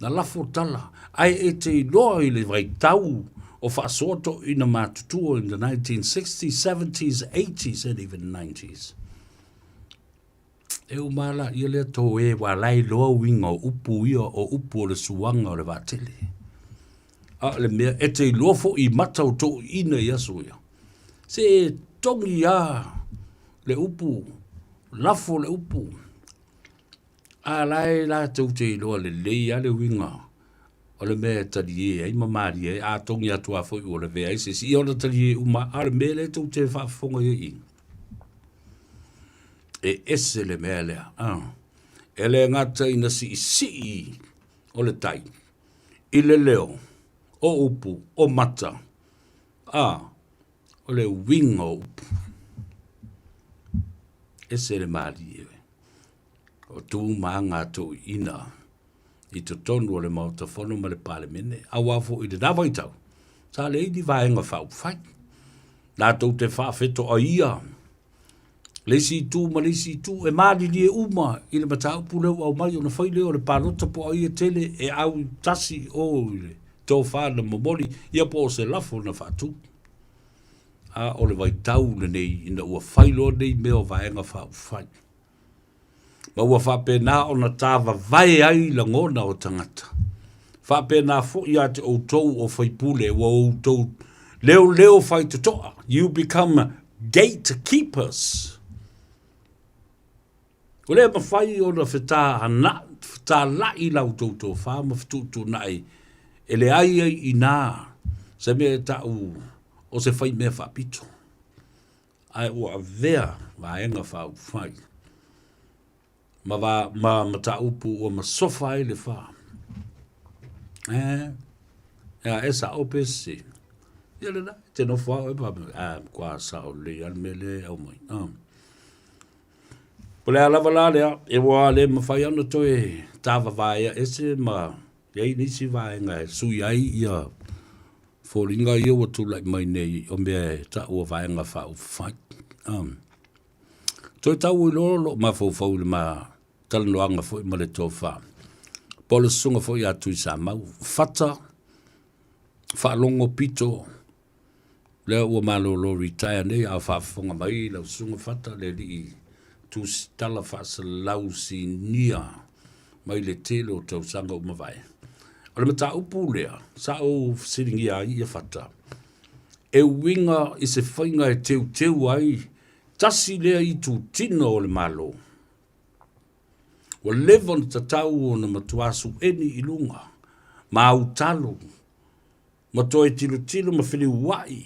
Na lafo tala. Ai e te loa I le vai tau o whaasoto I na mātutua in the 1960s, 70s, 80s and even 90s. E umala ia lea tō e wa lai loa winga o upu ia o upu o le suanga o le vātele. A le mea e te loa fo I matau tō ina I aso ia. Se tongi a le upu lafo le upu. A lai la tau te loa le lei a le winga. o le mea tali e, ai mamari e, a tongi atua fo i o le vea, e se si o le tali e uma, a le mea le tau te whaafonga i. E ese le mea lea, e le ngata ina si o le tai, i le leo, o upu, o mata, o le winga o upu. Ese le maari e, o tū maanga tō ina, i to tonu o le mautafono ma le Parliamentary, a wafo i le nawa i tau. Sa le idi vaenga whau whai. Nā tau te whawheto a ia. Le si tū ma le si tū, e maari li e uma, i le matau puleu au mai o na whai leo le palota po a ia tele, e au tasi o le tō whāna momori, ia po o se lafo na whātū. A o le vai tau le nei, ina ua whailo nei meo vaenga whau whai. Ma ua whapena o na tāwa vai ai la ngona o tangata. Whapena fo i ate o tau o whaipule wa o tau leo whai te toa. You become gatekeepers. O lea mawhai o na whetā lai lau tau tau wha ma whatutu nai. E le ai i nā. Se mea tau o se whai mea whapito. Ai ua vea vaenga whau whai. Ma ta upu o ma sofa i le wha. Esa opesi. Ia le na, te no wha e pa, kua sa o le, al me le au mai. Pole a lava la lea, e wa le ma whai ana toe, tawa vaia ese ma, iei nisi vaenga e sui ai ia, fōringa ia wa tu like mai nei, o mea ta ua vaenga wha u whai. Toi tau i lolo, ma fau le ma, talanoanga foi ma le tō wha. Pole sunga foi atu i Samoa. Fata, whaalongo pito, lea ua malolo retire nei, au whaafonga mai, lau sunga fata, le li tu tala whaasa lau si nia, mai le tele o tau sanga umawai. O le mata upu lea, sa o siringi ai ia fata. E winga i se whainga e teu ai, tasi lea i tu tino o le malo. Wa levon ta tau o na matuasu eni i lunga. Ma au talo. Ma toe tilo ma whili wai.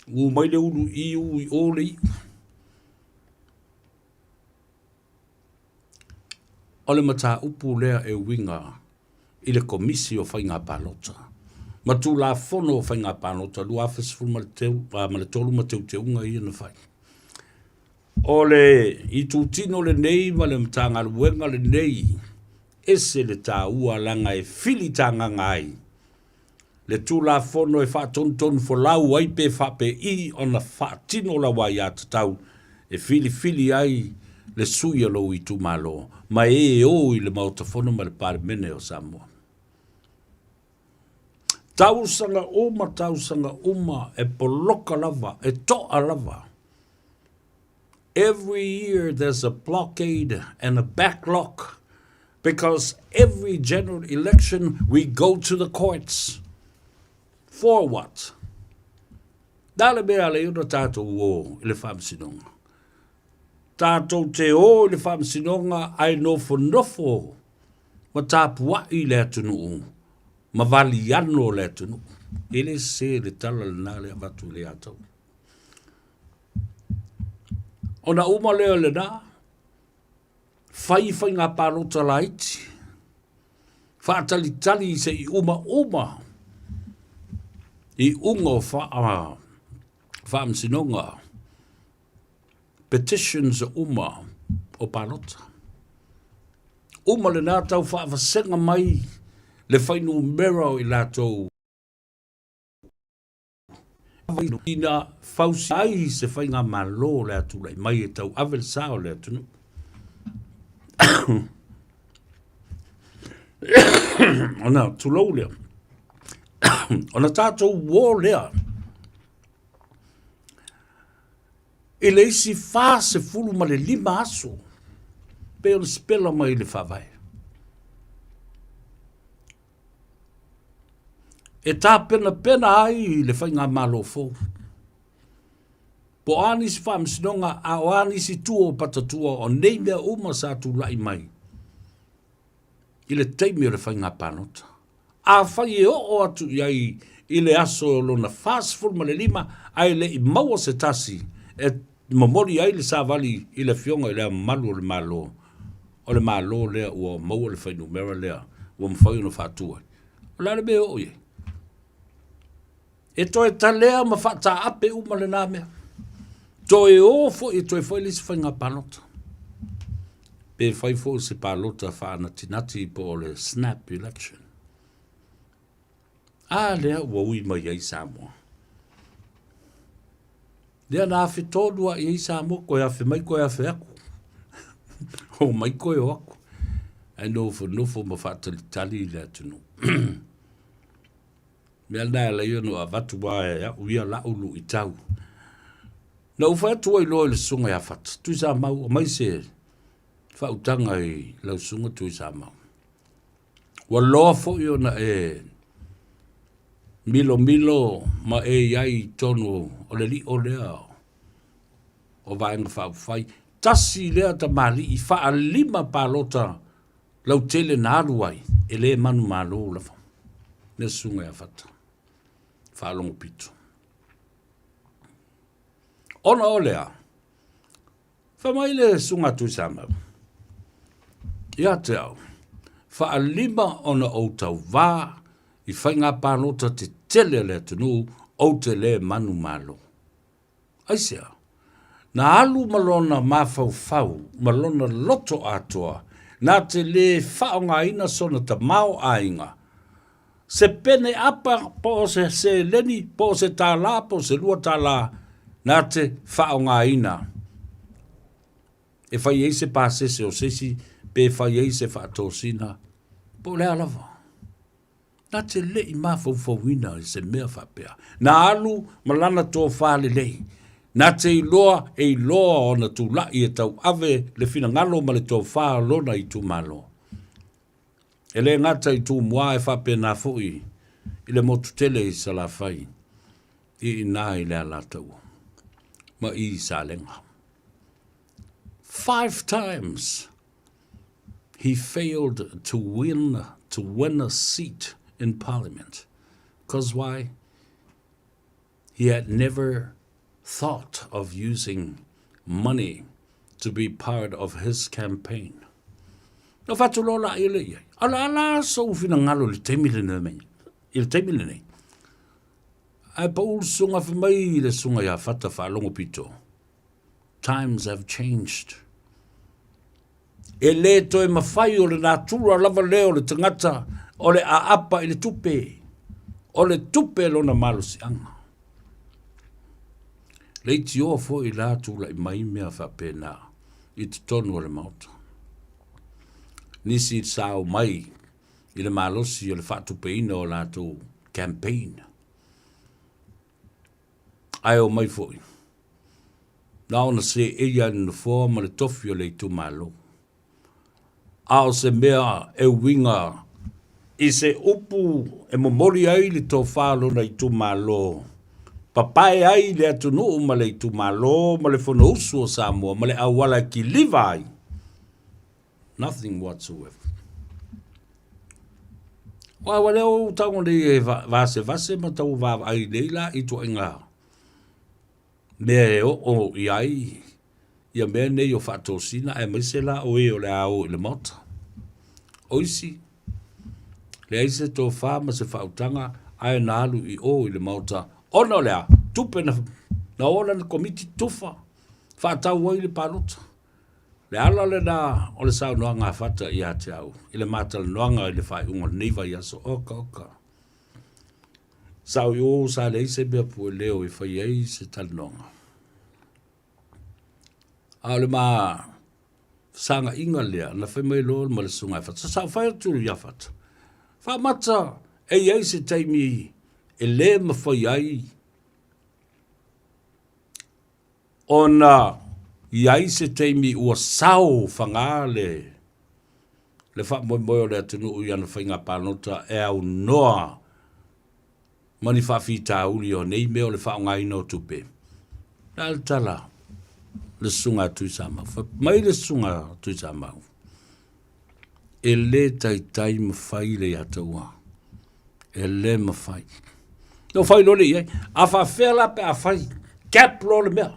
U maile ulu i ole i. Ole mata upu lea e winga i le komisi o whainga palota. Ma tu la fono o whainga palota. Lu afesifu ma le tolu ma teu unga i na whai. Ole i tu tino le nei ma le mtanga luenga le nei ese le tā ua langa e fili tanga ngai le tu la fono e wha ton fo lau ai pe wha pe i o na wha tino la wai ata tau e fili ai le suia lo i tu malo ma e o i le mautafono ma le Parliamentary o Samoa. Tausanga uma e poloka lava e toa lava. Every year there's a blockade and a backlog because every general election we go to the courts. For what? Dale mea le una tātou o le whamsinonga. Tātou te o le whamsinonga ai nofo ma tāpua i le atunu ma vali ano le atunu. Ele se le tala le nā le avatu le atau. Ona uma leo le nā, whai ngā pārota la iti, whaatalitali se i uma, i unga o whaamsinonga, petitions uma o pārota. Uma le nā tau whaawasenga mai, le whainu mera i lātou. Ina fausi ai se whainga malo le atulai mai e tau avel sao le atunu. Ona tulau lea. Ona tātou wō lea. E le isi wha se fulu ma le 5 aso. Pe o le spela mai le whawai. E tā pena ai le whainga malo fō. Po anisi whamsinonga a o anisi tua o patatua o nei mea uma sa tu lai mai. i le teimi o le whainga panota. A whai e o atu iai i le aso lona fast full ma le lima, ai le i maua se tasi, e mamori ai le savali i le fionga i le malu o le malo. O le malo lea ua maua le whainu mera lea, ua mwhai no whatua. O la le me o ye. E toi ta lea ma whata ape uma le nā mea. Toi o fo i toi whai lisi whainga panota. Pe whai fo se palota whaana tinati po le snap election. A lea ua ui mai ai Samoa. Lea nā whi tōrua i ai Samoa, koe a whi mai koe a whi aku. O mai koe o aku. Ai nofo ma whaatalitali lea tunu. Mea nā la ionu a watu wae a uia la ulu i tau. Na uwha atua i loa i le sunga a whata. Tui sa mau, o mai se whautanga i lau sunga tui sa mau. Wa loa fo i ona e milo ma e iai tonu o le li o lea o vaenga whai. Tasi lea ta mali i wha lima palota lau tele nāruai e le manu malo lafa. Ne sunga a whata. Whalongo pito. Ona o lea. Whamaile sunga tui sama. Ia te au. Whaalima ona o tau wā i whainga pānota te tele lea tunu o te le manu malo. Aisea. Na alu malona mawhau malona loto atoa. Na te le whaonga ina sona ta mau ainga. Se pene apa po se leni, po se tāla, po se lua tāla, nā te whaonga ina. E whai eise pāsese o sesi, pe whai eise whaatosina, po lea lava. Nā te le i mawhauwhauina i se mea whapea. Nā alu malana tō whāle lei. Nā te i loa o na tū lai e tau ave le whina ngalo ma le tō whālona i tū malo. E le ngata i tū mua e whape nā fui, i le motu tele i sa la whai, i nā i lea la tau, ma i sa lenga. 5 times he failed to win a seat in Parliament. Because why? He had never thought of using money to be part of his campaign. No fatu lola i le iai. Ala so fina ngalo le temile ne mei. Il temile nei. Ai paul sunga fa mai le sunga ya fata fa longo pito. Times have changed. E le toi mawhai o le natura lava leo le tangata o le aapa i le tupe. O le tupe lona malo si anga. Le iti o fo i la tula i mai mea fa pena. I te tonu o le mauta. Nisi sao mai i le malosi o le whaatupeina o lātou campaign. Ai o mai foi. Nā ona se eia na fōa ma le tofi o le tu malo. Ao se mea e winga i se upu e momori ai le tō whālo na i tu malo. Papai ai le atunu ma le tu malo ma le fono usu o Samoa ma le awala ki livai. Nothing whatsoever. Wa leo tango le vase ma tau va ai leila i to inga. Me o iai ia me ne yo fatosina e mesela o e o le au le mot. Oisi. Le ise to fa ma se fautanga ai nalu i o i le mota. Ono lea tupe na ola na komiti tufa. Fa tau i le palota. Le ala le na o le sao noanga fata i ate au. I le mata le noanga i le whai unga neiva i aso oka. Sao yo sa le ise bea pue leo i whai ei se tal noanga. A le ma sanga inga lea na whai mai loo ma le sunga fata. Sao whai aturu ia fata. Wha mata ei se taimi e le ma whai ai. Ona iai se teimi ua sao whangale. Le wha moi o le atunu ui ana whainga pānota e au noa. Mani whawhita uli o nei meo le whaonga ino tupe. Nā le tala. Le sunga tui samau. Mai le sunga tui samau. e le tai mawhai le ataua. E le mawhai. No whai lole iai. A whawhea la pe a whai. Cap lo le mea.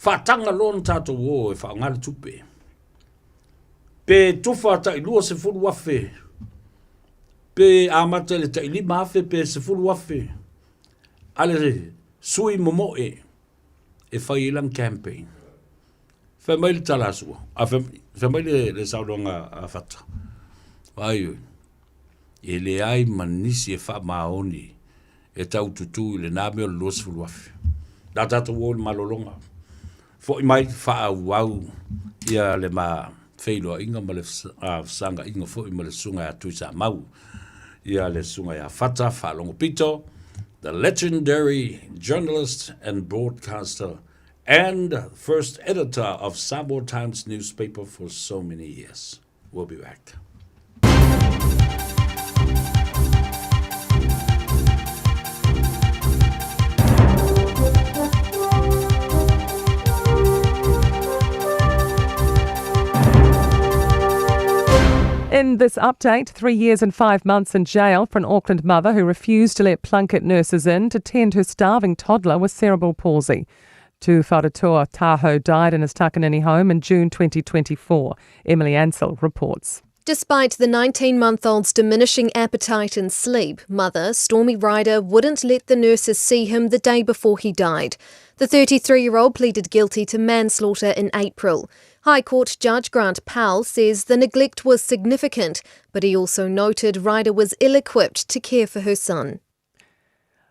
Whatanga lona tātou o e whaangare tupe. Pe tuwha tai lua se furu wafe. Pe amata le tai lima afe pe se furu wafe. Ale sui momo e whai ilang campaign. Whai mai le talasua. Whai mai le saudonga a whata. Wai e le ai manisi e wha maoni e tau tutu le nā mea lo se furu wafe. Da tātou o le malolonga. Fo mai wha au ia le ma whailoa inga ma le sanga inga fo ma le sunga a tuisa mau. Ia le sunga a whata wha pito. The legendary journalist and broadcaster and first editor of Samoa Times newspaper for so many years. We'll be back. In this update, 3 years and 5 months in jail for an Auckland mother who refused to let Plunkett nurses in to tend her starving toddler with cerebral palsy. Tu Wharetoa Tahoe died in his Takanini home in June 2024. Emily Ansell reports. Despite the 19-month-old's diminishing appetite and sleep, mother Stormy Ryder wouldn't let the nurses see him the day before he died. The 33-year-old pleaded guilty to manslaughter in April. High Court Judge Grant Powell says the neglect was significant, but he also noted Ryder was ill-equipped to care for her son.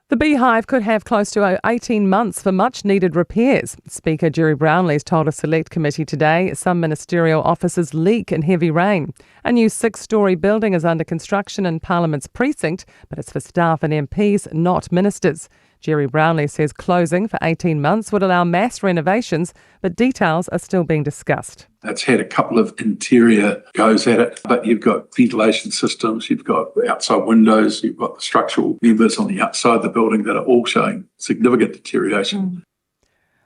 The Beehive could have close to 18 months for much-needed repairs. Speaker Jerry Brownlee's told a select committee today some ministerial offices leak in heavy rain. A new 6-storey building is under construction in Parliament's precinct, but it's for staff and MPs, not ministers. Jerry Brownlee says closing for 18 months would allow mass renovations, but details are still being discussed. It's had a couple of interior goes at it, but you've got ventilation systems, you've got outside windows, you've got the structural members on the outside of the building that are all showing significant deterioration.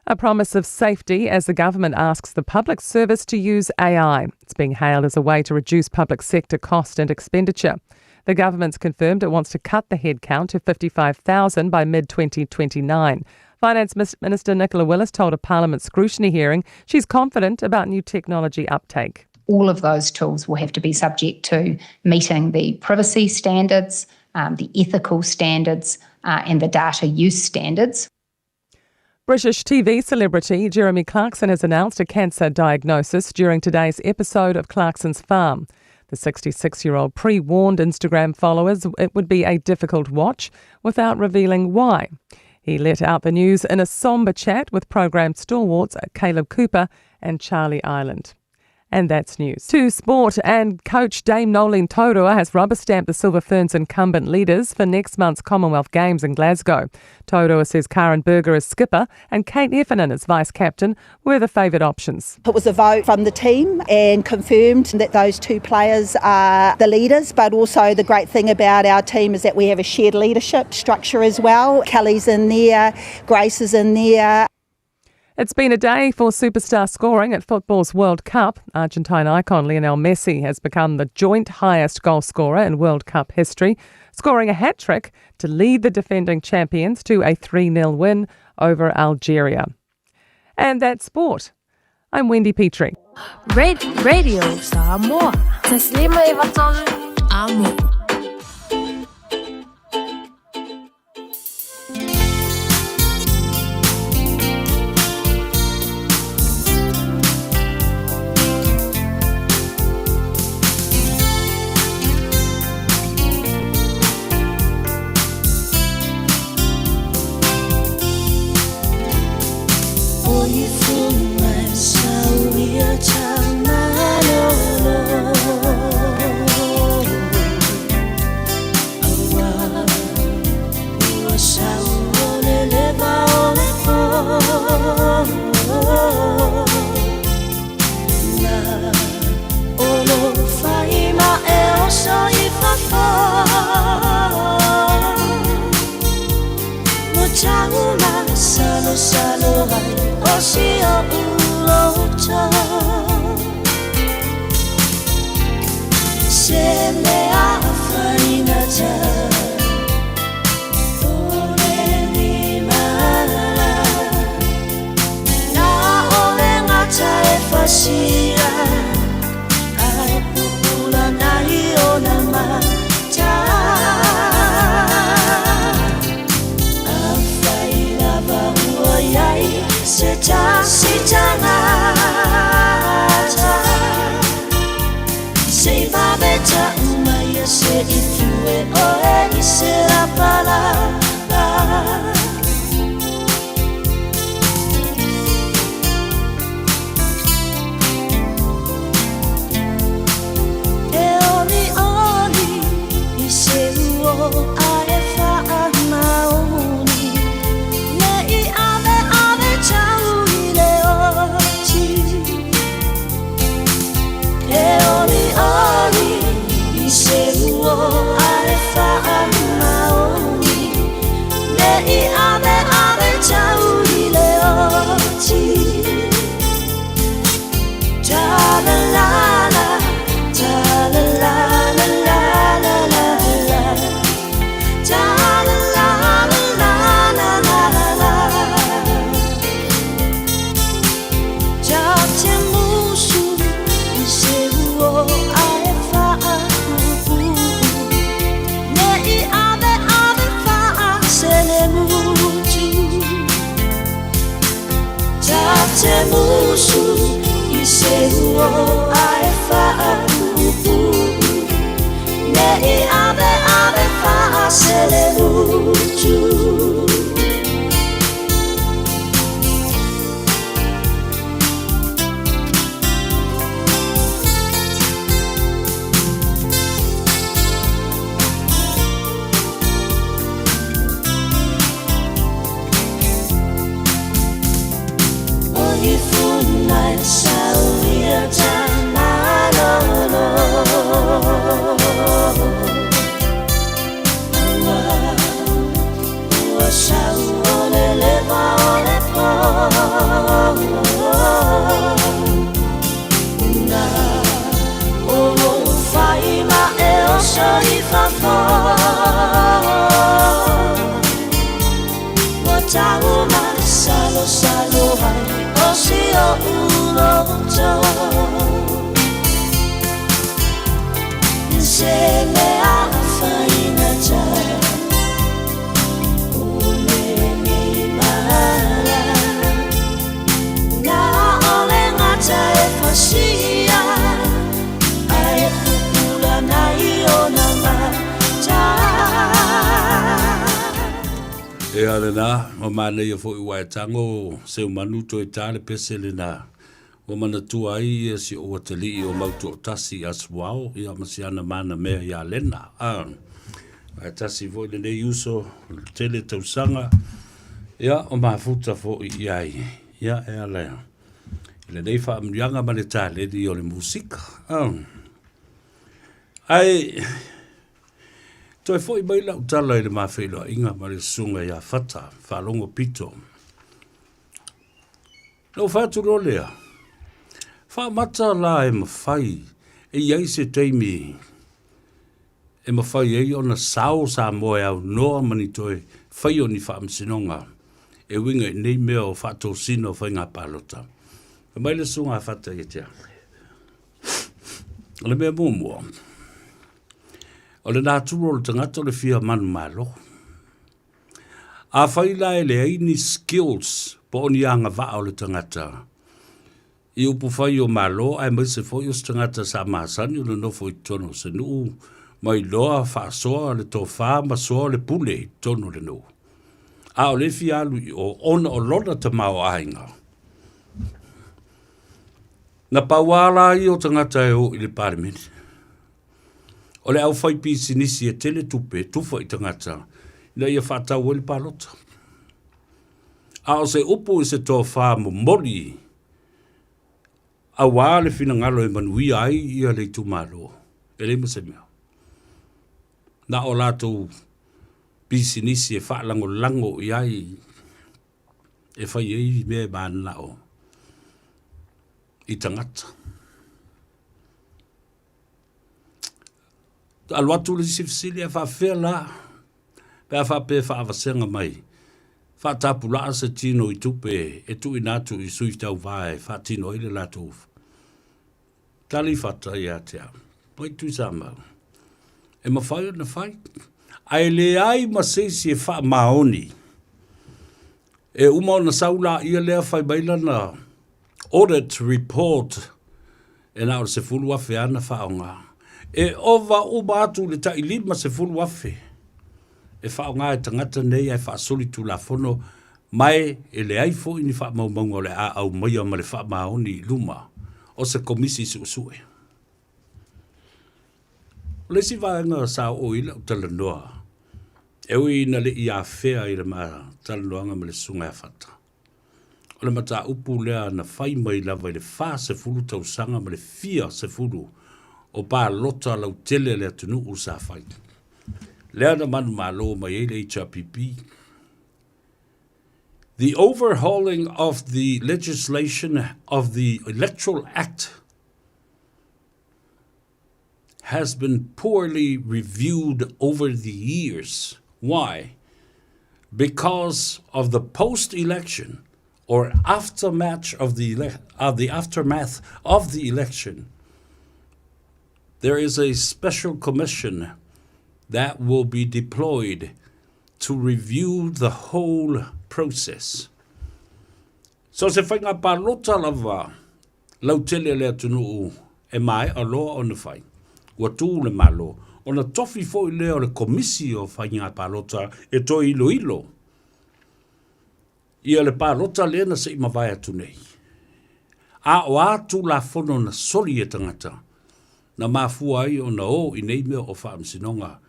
A promise of safety as the government asks the public service to use AI. It's being hailed as a way to reduce public sector cost and expenditure. The government's confirmed it wants to cut the headcount to 55,000 by mid-2029. Finance Minister Nicola Willis told a Parliament scrutiny hearing she's confident about new technology uptake. All of those tools will have to be subject to meeting the privacy standards, the ethical standards, and the data use standards. British TV celebrity Jeremy Clarkson has announced a cancer diagnosis during today's episode of Clarkson's Farm. The 66-year-old pre-warned Instagram followers it would be a difficult watch without revealing why. He let out the news in a sombre chat with programme stalwarts Caleb Cooper and Charlie Island. And that's news. To sport, and coach Dame Nolene Taurua has rubber-stamped the Silver Ferns incumbent leaders for next month's Commonwealth Games in Glasgow. Taurua says Karen Berger as skipper and Kate Heffernan as vice-captain were the favoured options. It was a vote from the team and confirmed that those two players are the leaders, but also the great thing about our team is that we have a shared leadership structure as well. Kelly's in there, Grace is in there. It's been a day for superstar scoring at football's World Cup. Argentine icon Lionel Messi has become the joint highest goal scorer in World Cup history, scoring a hat-trick to lead the defending champions to a 3-0 win over Algeria. And that's sport. I'm Wendy Petrie. Radio Samoa. Taslima Ivatol Amo. E ale na, o mana ia fo i wai tango, se o manu to i tale pese le na. O mana tua ai e si o atali o mautu o tasi as wao, i amasiana mana mea i alena. Ai tasi fo i le nei uso, tele tausanga, ia o mafuta fo i ai. Ia e ale. I le nei wha amrianga ma le tale di o le musika. Ai... Toi foi mai lau tala i le mawhelo inga ma le sunga ia fata, whalongo pito. Lau whatu rolea. Whamata la e mawhai, e iai se teimi. E mawhai ei ona sao sa moe au noa mani toi, whai o ni whaamsinonga. E winga i nei mea o whato sino whai ngā palota. E mai le sunga fata i tea. Le mea mua. O le nāturo le tangata le fia manu malo. A whaila e le aini skills po o ni anga waa o le tangata. I upu whai o malo ai mai se foi o se tangata sa maasani o le nofo i tono se nuu mai loa whaasoa le tō whaa masoa le pule i tono le nuu. A o le fia alu i o ona o lona ta mao ainga. Na pauala i o tangata e o i le Parliamentary. O le au whai pisi nisi e tele tupe, tufa i tangata, na ia whatau ele palota. A o se upo i se tō whā mo mori, a wā le whina ngalo e manui ai ia le tumalo, e le mase mea. Na o lātou pisi nisi e whaalango lango i ai, e whai ei mea māna lao, i tangata. Alwatu le sifsili e whawhea la. Pea whape whaavasenga mai. Whatapula se tino I tupe e tu inatu I sui tau vai. Whatino ile la tofu. Tali whata I atea. Poi tu sama. E mawhai o na whai. Ai le ai masesi e wha maoni. E uma na saula ia lea whai baila na audit report. E nao se fulu wafe ana whaonga. E ova uba atu le ta ilima se fulu wafe. E whaonga e tangata nei ai whaasoli tu la fono. Mai e le ai fo ini wha maumau le a au maia ma le wha maoni luma. O se komisi se usue. Le si vaenga sa o ila o talanoa. Ewi na le ia whea I le maa talanoanga ma le sunga e whata. O le mata upu lea na whai mai lava I le wha se fulu tau sanga ma le fia se fulu o pā lota lau tele lea tunu u sa whai. Lea na manu malo mai e le HRPP. The overhauling of the legislation of the Electoral Act has been poorly reviewed over the years. Why? Because of the post-election or aftermath of the aftermath of the election. There is a special commission that will be deployed to review the whole process. So se whainga pālota lava lau tele lea tunu e mai a loa o na whai. Ua tū le malo. O na tofi fo I lea o le komisi o whainga pālota e toi ilo ilo. Ia le pālota lea na se I mawai atu nei. A o atu la fono na soli e tangata. Na mafua ai o na o I nei mea o whaamsinonga.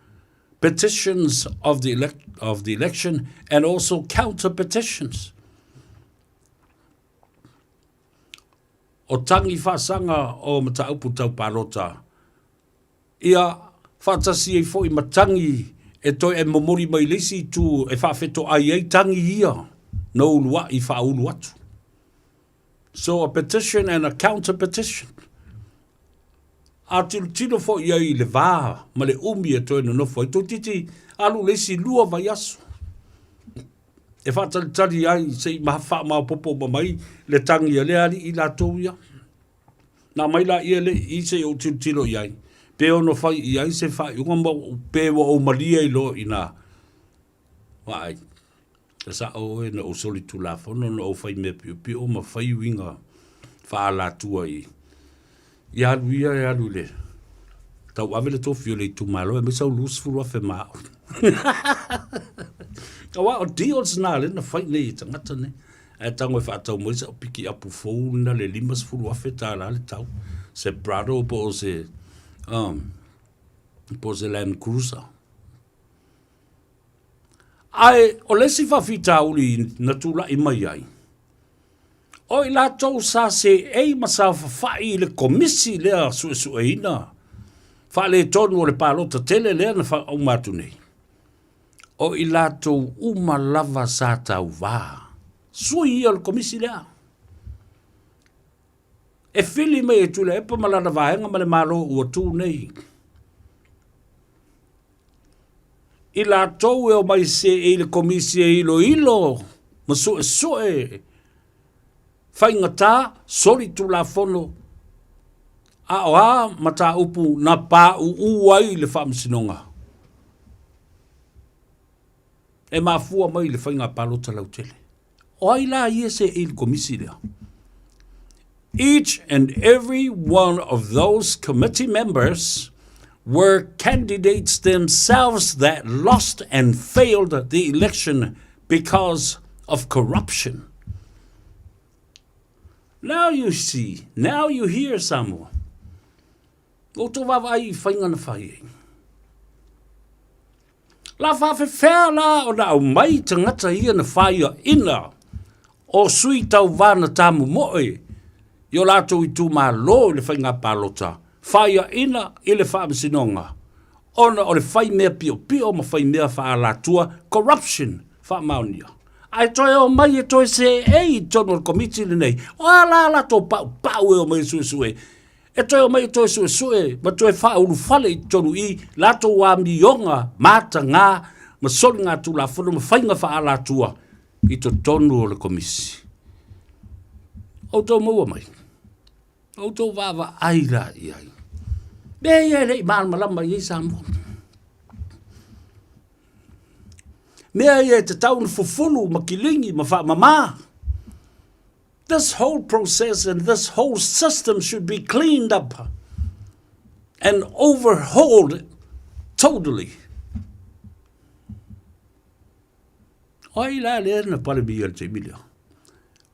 Petitions of the election and also counter petitions. O tangi whasanga o mataupu tau pālota. Ia whatasi e fo I matangi e toi e momori mai lesi tu e whawheto ai ei tangi ia. No ulua I whaulu atu. So a petition and a counter petition. A tino fo I le vā, ma le umi e toi no nofo. I to titi alu lesi lua vai aso. E whatalitari ai se I maha wha mao popo ma mai le tangi a le ali I la tau ia. Nā mai la ia le I se o tino I ai. Pe ono whai I ai se whai unga mo pe wa o malia I lo I nā. Wai. Te sa o e na o soli tu la fono no o whai me pio pio ma whai winga wha la tua I. Ia alu le. Tau ave le tofi o le tu malo e me sau lus furu a whe mao. Awa o deals nā le na whai nei I tangata ne. E tango e whaatau moisa o piki apu fou na le limas furu a whe tā la le tau. Se Prado po o se Land Cruiser. Ai, o lesi whawhita uli na tula I mai ai. O I la tau sa se ei masa whawhai le komisi lea su e ina. Wha le tonu o le pālota tele lea na wha umatu nei. O I la tau uma lava sa tau wā. Sui ia le komisi lea. E whili mai e tula epa malana vāhenga ma le malo ua tū nei. I la tau e o mai se e le komisi e ilo. Ma sue. Whainga tā, sori tu la fono. A o a mata upu na pā uai le whaamsinonga. E mafua mai le whainga pālota lau tele. O ai la ia se e le komisi lea. Each and every one of those committee members were candidates themselves that lost and failed the election because of corruption. Now you see, now you hear Samoa. O to wawai whainga na whai. La whawhi whea la o na au mai tangata ia na whai ina o sui tau vana tamu moe. Yo lato I tu ma lo le whainga pālota. Whai ina I le whaamsinonga. Ona o le whai mea pio pio ma whai mea wha latua. Corruption. Wha maunia. Ai toi o mai e toi se ei tono o komiti le nei. O ala to pau e o mai suesue. E toi o mai toi sue, ma toi wha ulu fale I tonu I, lato wa mionga, mata ngā, ma soli ngā tu la whanu, ma whainga wha ala tua, I to tonu o le komisi. O tō mua mai. O tō wawa aira I ai. Mea ia rei maan malama I Samoa. Mea ia te taunu fufulu, ma kilingi, ma wha mama. This whole process and this whole system should be cleaned up and overhauled totally. Oi la le na pale bi el temilia.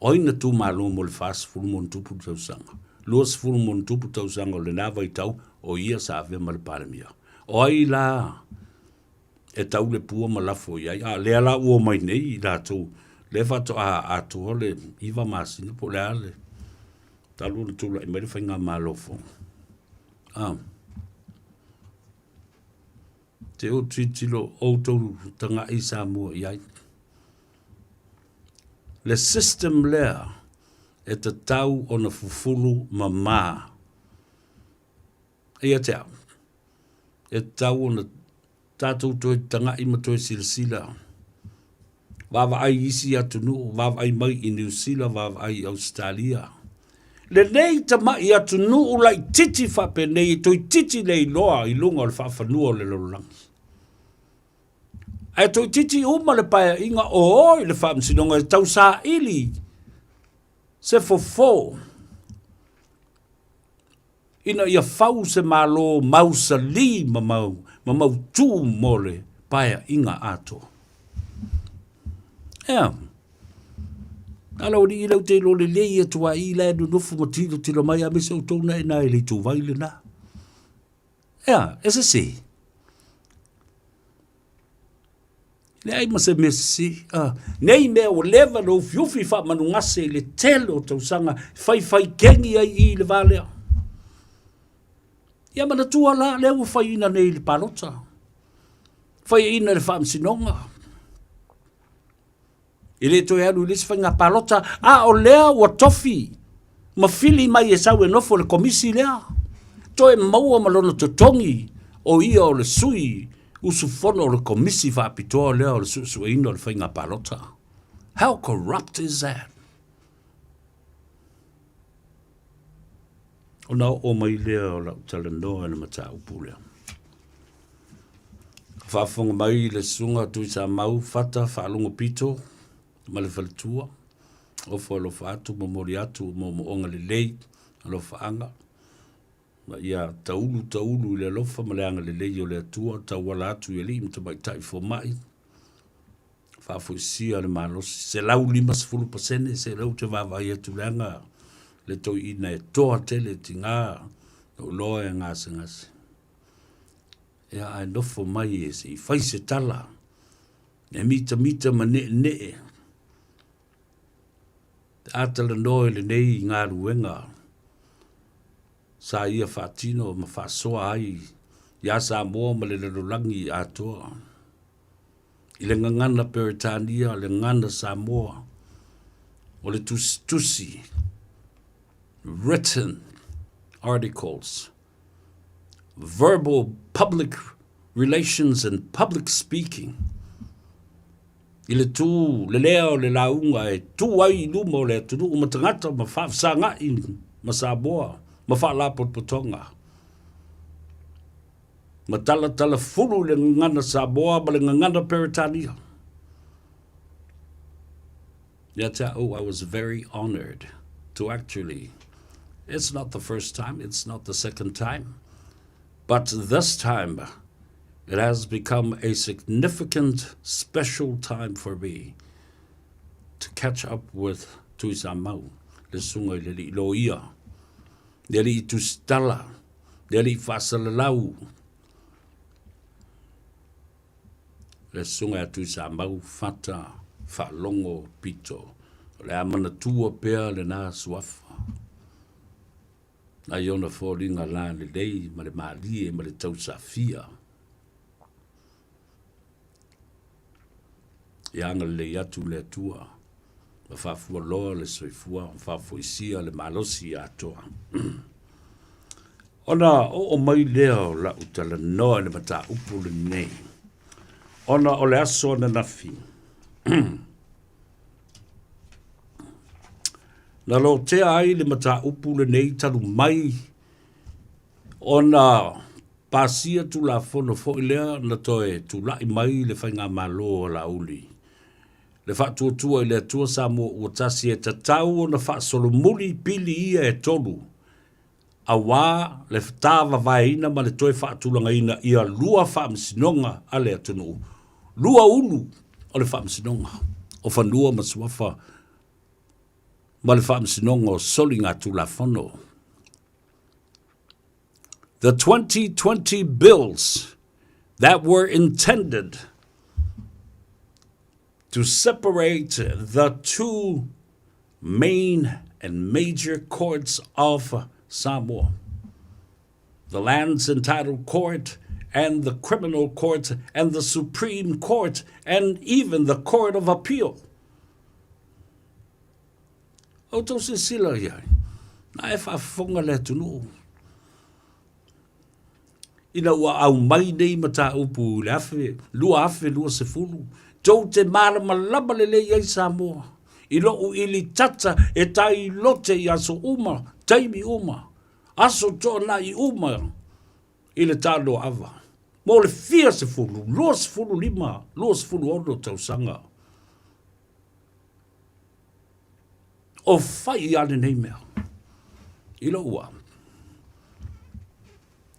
Oi na tu malo mo le fas fulu mon tupu tau sanga. Los fulu mon tupu tau sanga le na vai tau o ia sa ave mal pale mia. Oi la e tau le pua ma la fo ia le ala o mai nei la tu le fato a tu le iva masina po le ale. Talu le tu la me fa nga malofo. Te o titilo o tau tanga I Samoa iai. Le system lea e te tau o na fufulu mama. Ia te au. E tau o na tātou toi tanga I matoi silsila. Wawa ai isi atu nu, wawa ai mai I New Zealand, wawa ai Australia. Le nei ta mai atu nu lai titi whape nei, toi titi nei loa I lunga o le whawhanua le lorangi. Ai toi titi uma le paia inga o oi le whamsinonga e tau sa ili. Se fofo. Ina ia whau se malo mausa li mamau tū mole paia inga ato. Alo ni ilau te lo le lei atua I le anu nofu matilo tilo mai a mese o tōna e nā e le tū vaile nā. Ese se. Le ai ma se mese. Nei mea o lewa no fiufi wha manu ngase le telo tau sanga whai kengi ai I le valea. Ia mana tua la lewa whai ina nei le palota. Whai ina le whamsinonga. Ile to ya lulis fanga palota o lea wa tofi ma fili mai e sau e nofo le komisi lea to e maua malona totongi o ia o le sui usu fono o le komisi fa apitoa lea o le susueina o le fanga palota. How corrupt is that? O na o mai lea o lau talanoa na mata upu lea. Whafonga mai le sunga tui sa mau fata whaalunga pito ma le faletua o folofa atu mo mori atu mo onga le lei alofa anga ma ia taulu le alofa ma le anga le lei o le atua tauala atu i li mta mai tai fo mai whaafuisia le malosi se lau 5% se lau te vavai atu le anga le toi ina e toa tele ti ngā o loa e ngase ia ai nofo mai e se I whai se tala e mita ma ne atala noe le nei ngā ruenga. Sa ia whaatino ma whaasoa ai. Ia Samoa ma le lorangi atoa. I le ngangana Peritania, le ngana Samoa. O le tusi. Written articles. Verbal public relations and public speaking. I le tū, le lea o le launga e tū ai luma o le tunu o matangata ma whaafsanga I ma Samoa, ma whaalapotpotonga. Ma tala fulu le ngana Samoa ma le ngana Peritania. I was very honored to actually, it's not the first time, it's not the second time, but this time, it has become a significant, special time for me to catch up with Tui Samoa, le sunga le li loia, le li tustala, le li fasalalau, le sunga Tui Samoa fata, falongo pito, le amana tua pea le nā suafa. Na iona fōringa la le lei, ma le maalie, ma le tausafia. Ianga le atu le atua. Ma whafua loa le soifua, whafuisia le malosi atoa. Ona o mai leo la utala noa le mata upu le nei. Ona o le aso na nafi. Na lo te ai le mata upu le nei talu mai. Ona pasia tu la fono fo ilea na toe tu lai mai le whainga malo la uli. Le whaatua tua i le atua Samoa ua tasi e tatau o na wha solomuli pili ia e tolu. A wā le whatawa vaina ma le toi whaatulanga ina ia lua whaamsinonga a le atunu. Lua ulu o le whaamsinonga. O whanua masuafa ma le whaamsinonga o soli ngā tula whano. The 2020 bills that were intended to separate the two main and major courts of Samoa, the Lands Entitled Court and the Criminal Court and the Supreme Court and even the Court of Appeal. O tau se sila iai, na e whaafonga le tunu. Ina ua au mai nei mata upu le afe, lua se fulu. Tau te mara malama le iai Samoa. I loo ili tata e tai lote i aso uma, taimi uma. Aso tōna i uma i le tālo ava. Mo le fia se fulu, lua se fulu lima, lua se fulu ono tau sanga. O fai ane nei mea. I lo ua.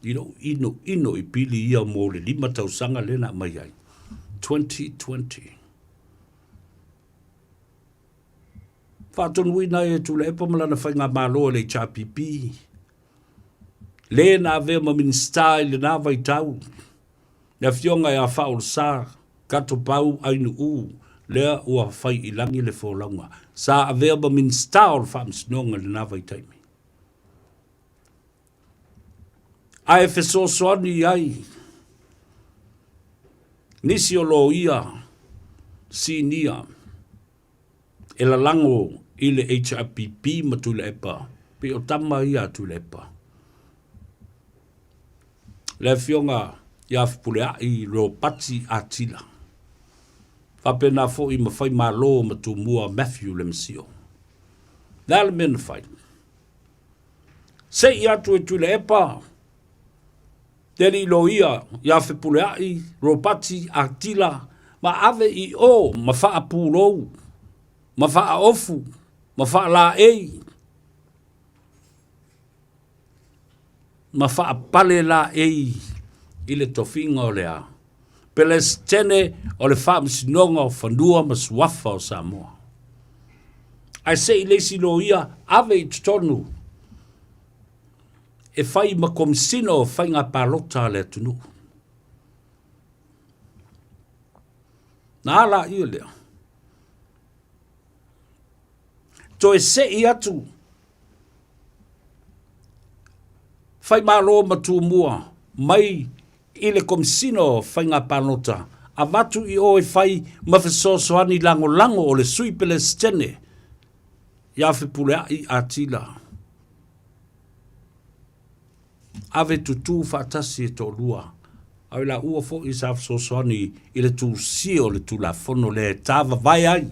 I lo ino i pili ia mo le lima tau sanga lena mai ai. 2020. Whātonu ina e tūle e pamalana whainga māloa le chapipi. Le nā vea ma ministai le nā vai tau. Nea fionga e a whaul sā, kato pau ainu u, lea ua whai ilangi le wholaunga. Sā a vea ma ministai o le whaamsinonga le nā vai taimi. A e whesosoani ai. Nisi o lo ia, si nia, e la lango i le HRPP ma tu le epa, pe o tama ia tu le epa. Le fionga ia fpulea i ro pati atila. Whapena fo i mawhai malo ma tu mua Matthew le msio. Nā le mena whai. Se ia tu e tu le epa, Deli lo ia fepulea i ropati atila ma ave i o ma faa pulou ma faa ofu ma faa la ei ma faa pale la ei ile tofinga o lea peles tene o le faa msinonga o fandua ma suafa o Samoa. Ai se ile si lo ia ave i tutonu e fai ma komisino fai ngā pālota le tunu. Nā la ia lea. To e se i atu. Fai mālo ma tu mua, mai i le komisino fai ngā pālota. A watu i o e fai ma fesosoani lango lango o le sui pele stene. Ia fe pulea i atila. Ave tutu fatasi e to lua. Awe la ua fo i sa fsosoni i le tu sio le tu la fono le tava vai ai.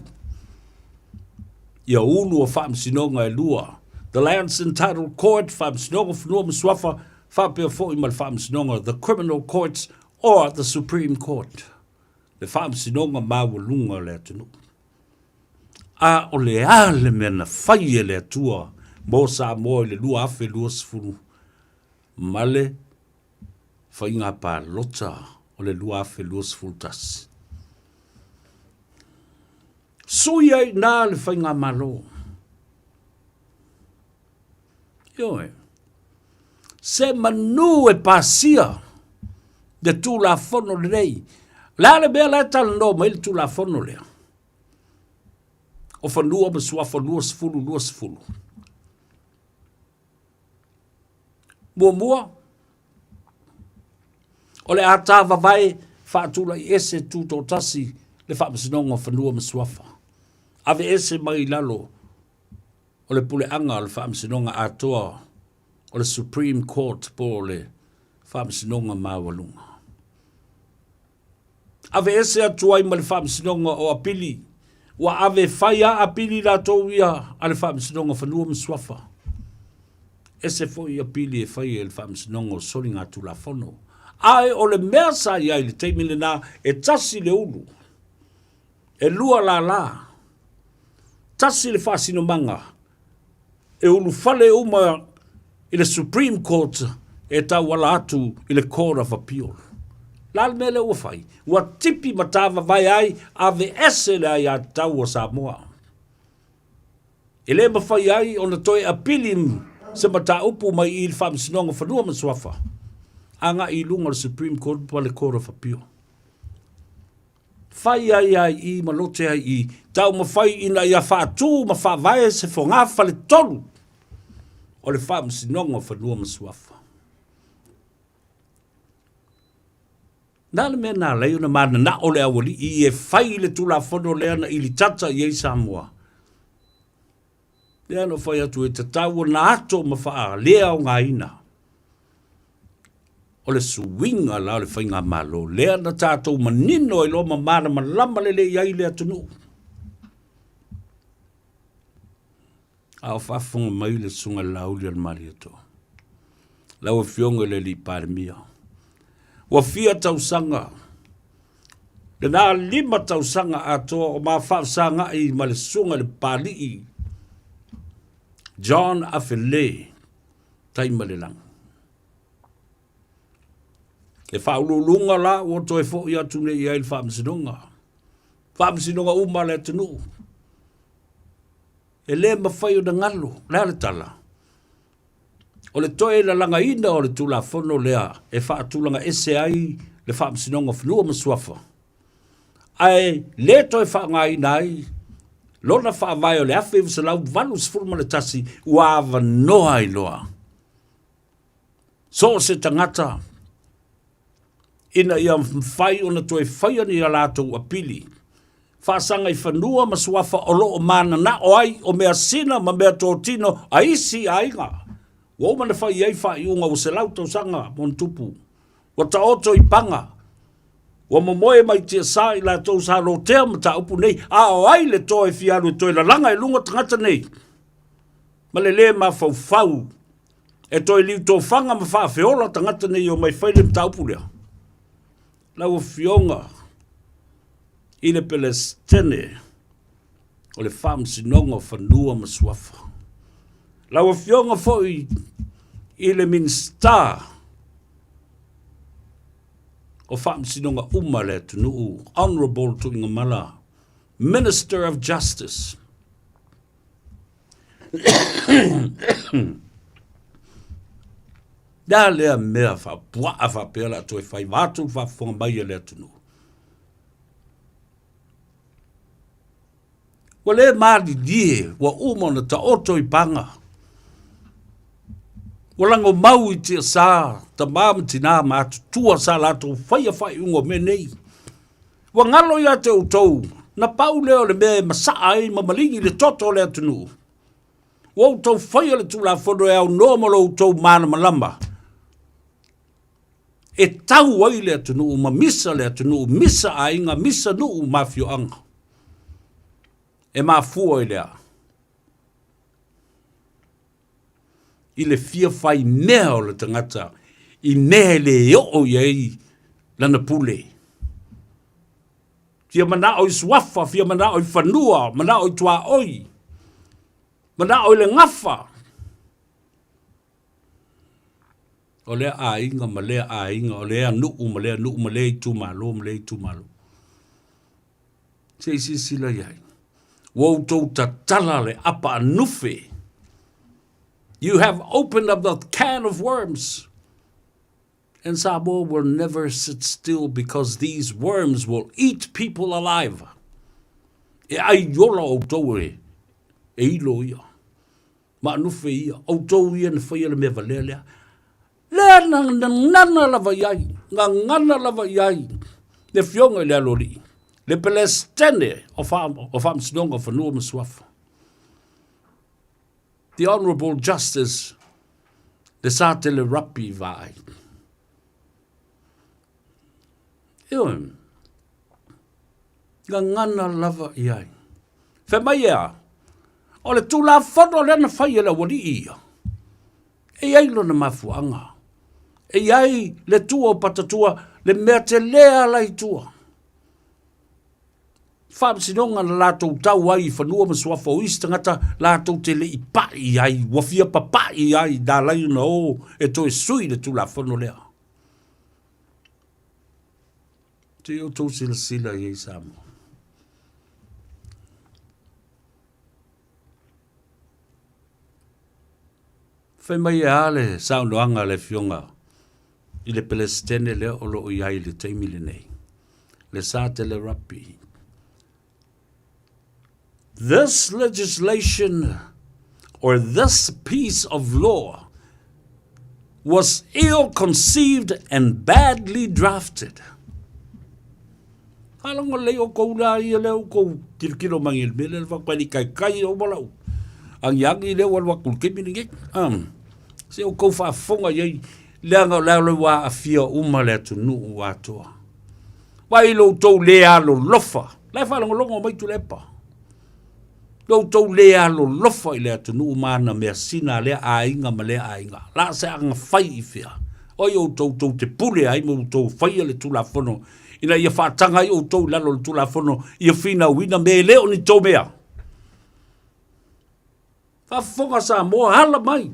Ia ulu o fam sinonga e lua. The Lands Entitled Court, fam sinonga funua mswafa, fapea fo i mal fam sinonga, the Criminal Courts or the Supreme Court. Le fam sinonga mawalunga le atunu. A o le ale mena fai e le atua, mo sa mo le lua afe lua sfunu. Male whainga pā lota o le lua afe lua sfultas. Sui ai nā le whainga malo. Ioe. Se manu e pāsia de tū la fono le rei. La le mea la tala no ma ili tū la fono lea. O whanua ma suafa lua sfulu. Mua. O le atawa vai whaatula i ese tūtō tasi le whaamasinonga whanua masuafa. Ave ese mai lalo o le pule anga o le whaamasinonga atoa o le Supreme Court po le whaamsinonga mawalunga. Ave ese atuai ma le whaamsinonga o apili, wa ave whaia apili la tau ia a le whaamsinonga whanua mswafa. Ese fo ia pili e whaia le whaamsinonga o soli ngā tula whono. Ai o le mea sa iai le teimile nā e tasi le ulu, e lua la, tasi le whaasinomanga, e ulu fale uma i le Supreme Court e tau wala atu i le Court of Appeal. Lal mele ua whai, ua tipi matawa vai ai ave ese le ai a tau o Samoa. E le mawhai ai o na toi apili se mata upu mai i le whaamsinonga whanua maswafa. Anga i lunga le Supreme Court pa le Court of Appeal. Whai ai i malote ai i tau mawhai ina ia whaatu ma whawai se whongafa le tolu o le whaamsinonga whanua maswafa. Nāle mea nā leo na mana na ole awali i e whai le tula whono lea na ili tata i Samoa. Lea no whai atu e tatau na ato ma whaa lea o ngā ina. O le suwinga la o le whainga malo. Lea na tātou manino i loma mana ma lama le iai lea tunu. Ao whafunga mai le sunga lauli al mari ato. Lau e fionga le li Parliamentary. Wa fia tausanga. Le nā 5 tausanga atoa o mā whausanga i ma le sunga le pali John Afele taima le lang. E whaululunga la o toi fo i atune i ail whaamsinonga. Whaamsinonga uma le tunu. E le mawhai o na ngalo, lea le tala. O le toe la langa ina o le tula whono lea e whaatulanga ese ai le whaamsinonga whanua maswafa. Ai le toe whaanga ina ai lona whaavai o le awhi visa lau valu sfurma le tasi ua awa noa i loa. So se tangata ina ia mwhai o na toe whaia ni a lātou apili. Whaasanga i whanua maswafa o loo mana na o ai o mea sina ma mea tō tino a isi a inga. Wa umana whai ei whai unga o se lau tau sanga mon tupu. Wa ta oto i panga. Wa momoe mai tia sa i la tau sa lo tea ma ta upu nei. A o ai le toi fialu toi la langa i lunga tangata nei. Ma le ma fau fau. E toi liu tō whanga ma wha whiola tangata nei o mai whaile ma ta upu lea. Lau fionga i le Palestine o le whaamsinonga whanua ma swafa. Lau fionga foi i le minsta o whaamsinonga uma le tunu Honourable Tuinga Mala, Minister of Justice. Da lea mea wha pua a wha pēla toi whai wātu wha whonga mai lea tunu. Wa le maari die wa umona ta oto i panga. Wa lango mau i tia sā, ta māmati nā mātu tua sā lato whaia whai ungo me nei. Wa ngalo ia te utou, na pau leo le mea masaa ai mamalingi le toto lea tunu. Wa utou whaia le tula whono e au nomolo utou mana malamba. E tau wai lea tunu, ma misa lea tunu, misa a inga, misa nuu mafio anga. E mā fua i lea. I le fia whai mea o le tangata, i mea le o iei lana pule. Fia mana o i swafa, fia mana o i whanua, mana o i tua oi, mana o i le ngafa. O lea a inga, ma lea a inga, o lea nuu, ma lea nuu, ma lea i tu malo, ma lea i tu malo. Se isi sila iai. Wautou ta tala le apa anufe. You have opened up the can of worms. And Samoa will never sit still because these worms will eat people alive. E ai yola o tau e ilo ia. Ma anufe ia. O tau ia na whaia le mea valelea. Lea na ngana lava iai. Ngana lava iai. Le fionga i lea lori. Le Palestine of Amsterdam for no Maswaf. The Honourable Justice Le sa te le rapi vai. Ioi. Ngana lava iai. Fe mai ea. O le tula fono le na fai le wali ia. E ai lo na mafuanga. E ai le tua o patatua le mea te lea lai tua. Fam sinonga na lātou tau ai whanua masuafa o istangata lātou te le i pai ai, wafia papai ai, da lai na o, e to e sui le tula whano lea. Te o tau sila sila i ei Samoa. Whai mai e ale, saunoanga le fionga, i le pelestene lea o lo i ai le teimile nei. Le sa te le rapi. This legislation or this piece of law was ill-conceived and badly drafted. Halonga leo kou la ia leo kou kirikiro mangil mele le whakpani kai o malau. Ang yangi leo alwa kulkimi ningek. Se o kou whaafonga iei leanga leo wa afia uma le tunu o atoa. Wai lo tau lea lo lofa. Lai whalonga longa mai tu lepa. Lo tau lea lo lofa i lea tunu umana mea sina lea ainga ma lea ainga. La se anga whai i whia. Oi o tau te pule ai mo tau whai le tula whono. Ina ia whaatanga i o tau lalo le tula whono. Ia whina wina me leo ni tau mea. Whafonga Samoa hala mai.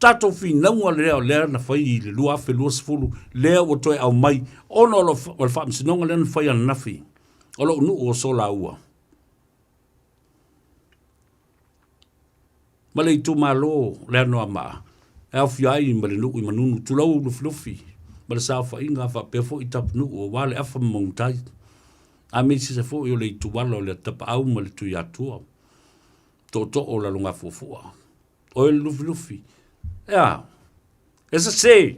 Tato whinaunga lea na whai i le lua awhi lua sifuru. Lea o toi au mai. Ono o le whaamsinonga lea na whai ana nafi. Olo nu o sola ua. Malei tu malo le no ama. Au fiai male no i manunu tu lau no fluffy. Male sa fa inga fa pefo i tap no o wale afa montai. A me si se fo yo le tu walo le tap au male tu ya tu. To o la longa fofo. O el fluffy. Ja. Esa se.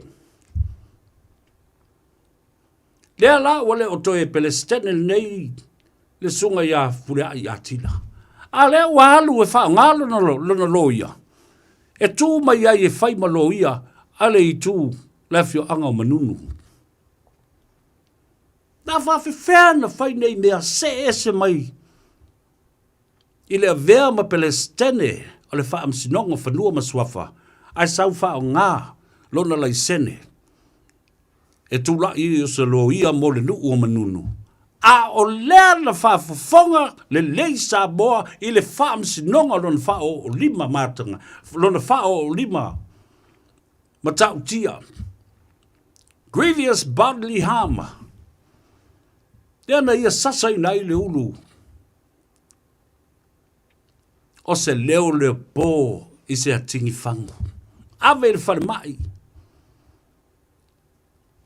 Le la wale o to e pelestene nei le sunga ya furia ya tila. Ale walu e fa ngalo no loia. E tu mai ai e fai maloia, ale i tu lefio anga manunu. Na fa na fai nei mea se mai. Ile vea ma pelestene, ale fa am sinonga fanua maswafa. Ai sau fa o ngā, lona lai sene. E tu la i o se loia mo le nu o manunu. A o lea na whaafafonga le lei Samoa i le whaamsinonga lona whao o lima mātanga. Lona whao o lima matau tia. Grievous bodily harm. Lea ia sasai nai le ulu. O se leo le pō i se atingi whangu. Ave le whare mai.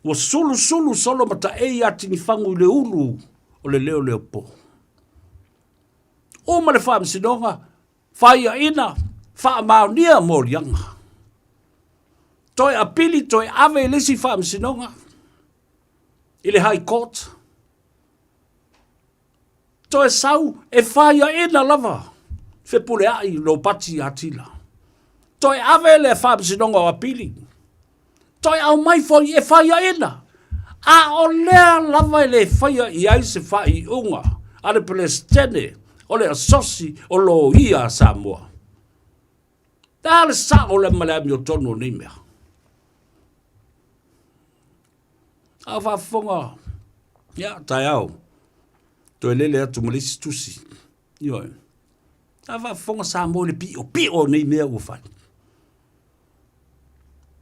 Wa sulu solo mata e atingi whangu i le ulu. O le leo po. O ma le whaamsinonga, whaia ina, whaamaunia mo lianga. Toi apili, toi ave lesi whaamsinonga, i le high court. Toi sau, e whaia ina lava, whepule ai no pati atila. Toi ave le whaamsinonga o apili. Toi au mai foi e whaia ina. A o lea lava le whaia i aise whai unga, a le pelestene, o le asosi o lo ia Samoa. Tā le sa o le malami o tono ni mea. A whafonga, ia, tai au, to e lele atu malisi tusi, ioi. A whafonga Samoa le pio ni mea ua whai.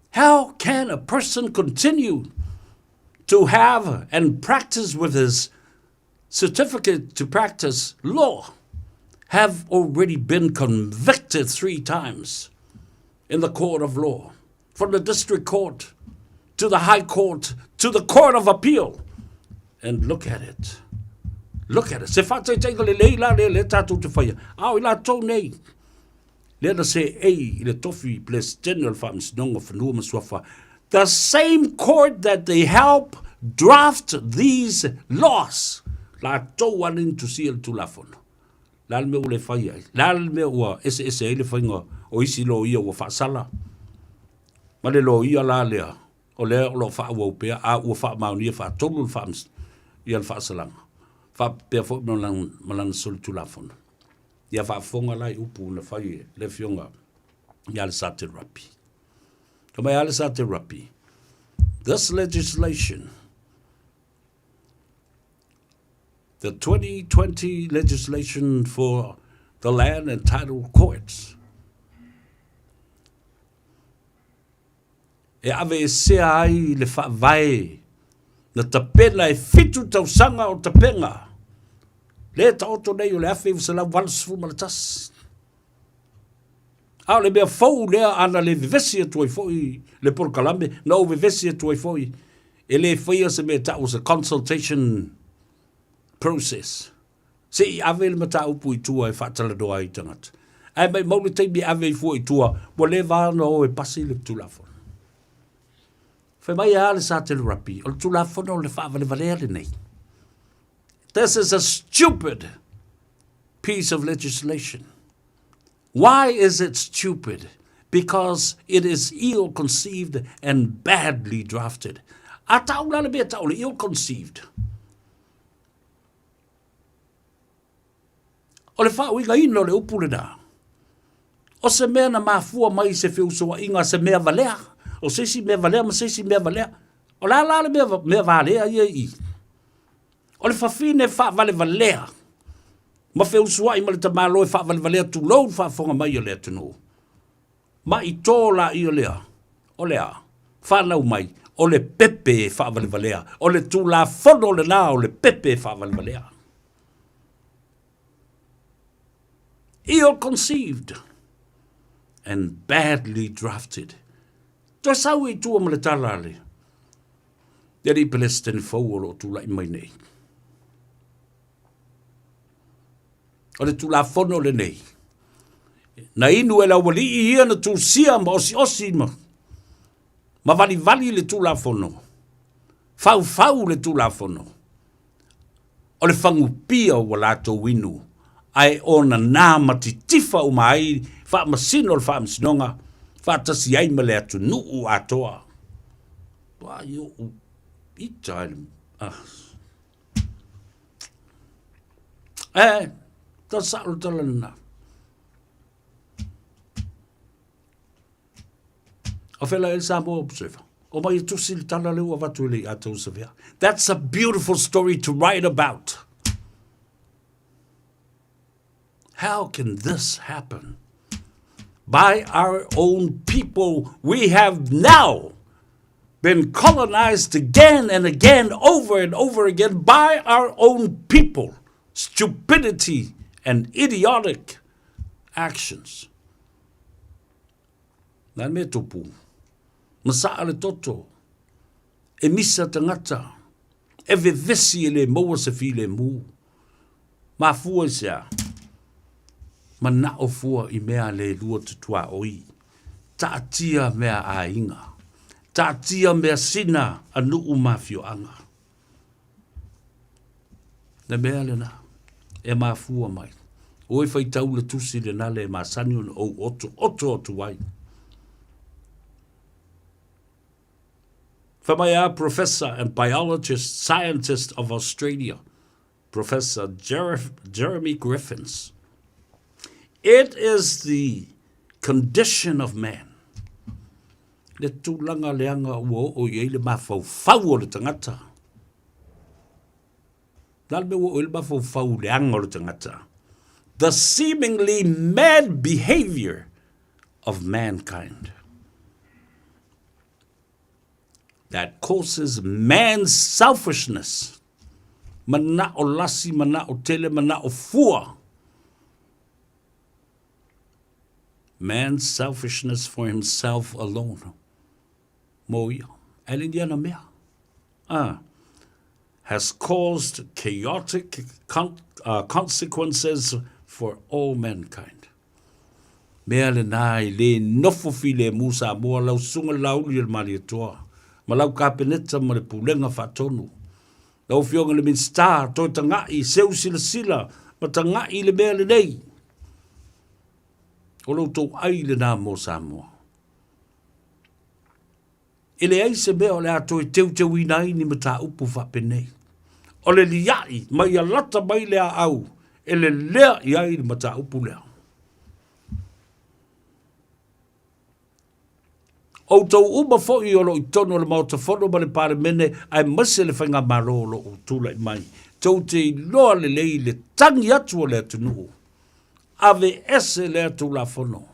How can a person continue to have and practice with his certificate to practice law, have already been convicted 3 times in the court of law, from the district court to the high court to the court of appeal. And look at it. Look at it. Se fate teiga le leila le tatu te whaia. Au ila tau nei. Le na se ei le tofi ples general farms nonga whanua maswafa. The same court that they help draft these laws. La tau anin tu siel tu lafon. Lal me ule whai ai. Lal me ua ese ele whainga o isi lo ia ua whaasala. Ma le lo ia la lea. O lea o lo wha ua upea, a ua wha mauni wha tolu le wha ia le wha salanga. Wha pia fo malang soli tu la fona. Ia wha fonga lai upu na whai le fionga. Ia le sa te rapi. Kama ia le sa te rapi. This legislation, the 2020 legislation for the land and title courts, e ave sea ai le whaavai na tapena e fitu tausanga o tapenga. Le ta oto nei o le awhi visala walsfu malatas. Au le mea fau lea ana le vivesi atu ai foi le por kalame, na o vivesi atu ai foi. E le whaia se mea ta was a consultation process. Se I ave le mata upu I tua e whaatala doa I tangata. Ai mai maule teimi ave I fua I tua, mo le vana o e pasi le tulafo. Whai mai ale sa te rapi, o le tulafo o le whaavale valea le nei. This is a stupid piece of legislation. Why is it stupid? Because it is ill-conceived and badly drafted. A taula le bea taula, ill-conceived. O le wha uinga ino le upule na. O se mea na mafua mai se whiusua inga se mea valea. O se si mea valea, ma se si mea valea. O la le mea valea ia I. O le whawhine wha vale valea. Ma whiusua ima le tamalo e wha vale valea tu lou wha fonga mai o lea tunu. Ma I tō la I o lea. O lea. Whanau mai. O le pepe e wha vale valea. O le tu la fono le na o le pepe e wha vale valea. Ill-conceived and badly drafted. Toi sau I tua ma le talale. Yari Palestine fawolo tu la mai nei. O le tu la fono le nei. Na inu e la wali I ia na tu sia ma osi ma. Ma vali le tu la fono. Fau le tu la fono. O le fangu pia o walato winu. Ai ona nā matitifa o mai, wha masino le wha masinonga, wha tasi ai ma le atu nuu atoa. Wa yo I taile. Ta sa'o talana. O whela el Samoa observer. O mai tusi le tala leu a watu le ato sevea. That's a beautiful story to write about. How can this happen? By our own people, we have now been colonized again and again, over and over again, by our own people. Stupidity and idiotic actions. Nā me tupu. Masaa le toto. E misa tangata. E vevesi le moa se fi le mu. Ma fua sea. Ma na o fua I mea le lua tutua oi. Taatia mea a inga. Taatia mea sina anu umafio anga. Na mea le na. E ma fua mai. Oi fai tau le tusi le na le ma sanion o oto wai. Famaya professor and biologist, scientist of Australia, Professor Jeremy Griffiths. It is the condition of man. Le tūlanga leanga ua o iei le mawhau o le tangata. Nalme ua o le mawhau leanga o le tangata. The seemingly mad behavior of mankind that causes man's selfishness. Mana o lasi, mana o tele, mana o fua. Man's selfishness for himself alone. Moia. Alindiana mea. Has caused chaotic consequences for all mankind. Mea le nai le nofo fi le musa moa lau sunga lau li le mali atoa. Ma lau kapeneta ma le pulenga whatonu. Lau fionga le min star toi tangai seu sila ma tangai le mea le nei. O lo tō ai le nā mō Samoa. E le ai se mea o le ato e teu ina i ni mata upu whapenei. O le liai, mai a lata mai lea au, e le lea i ai ni mata upu lea. O tau uma fo i olo i tono le mauta fono ma le pare mene, ai mase le whainga maro lo o tula i mai. Tau te iloa le lei le tangi atu o le atunu. Ave ese le atu la fono.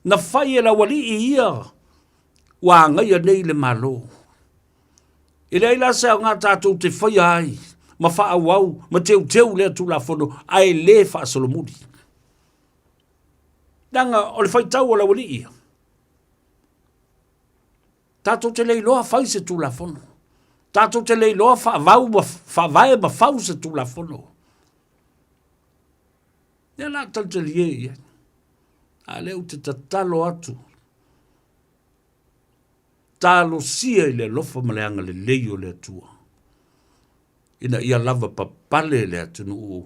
Na whai e la wali i ia, wa ngai nei le malo. I rei la se ngā tātou te whai ai, ma wha awau, ma teu le atu la fono, ai le wha solomuri. Nanga, o le whai tau o la wali ia. Tātou te leiloa whai se tu la fono. Tātou te leiloa wha vai ma whau se tu la fono. Ia la tau te lie ia. A leu te tatalo atu. Talo sia i le lofa maleanga le leio le atua. Ina ia lava papale le atunu u.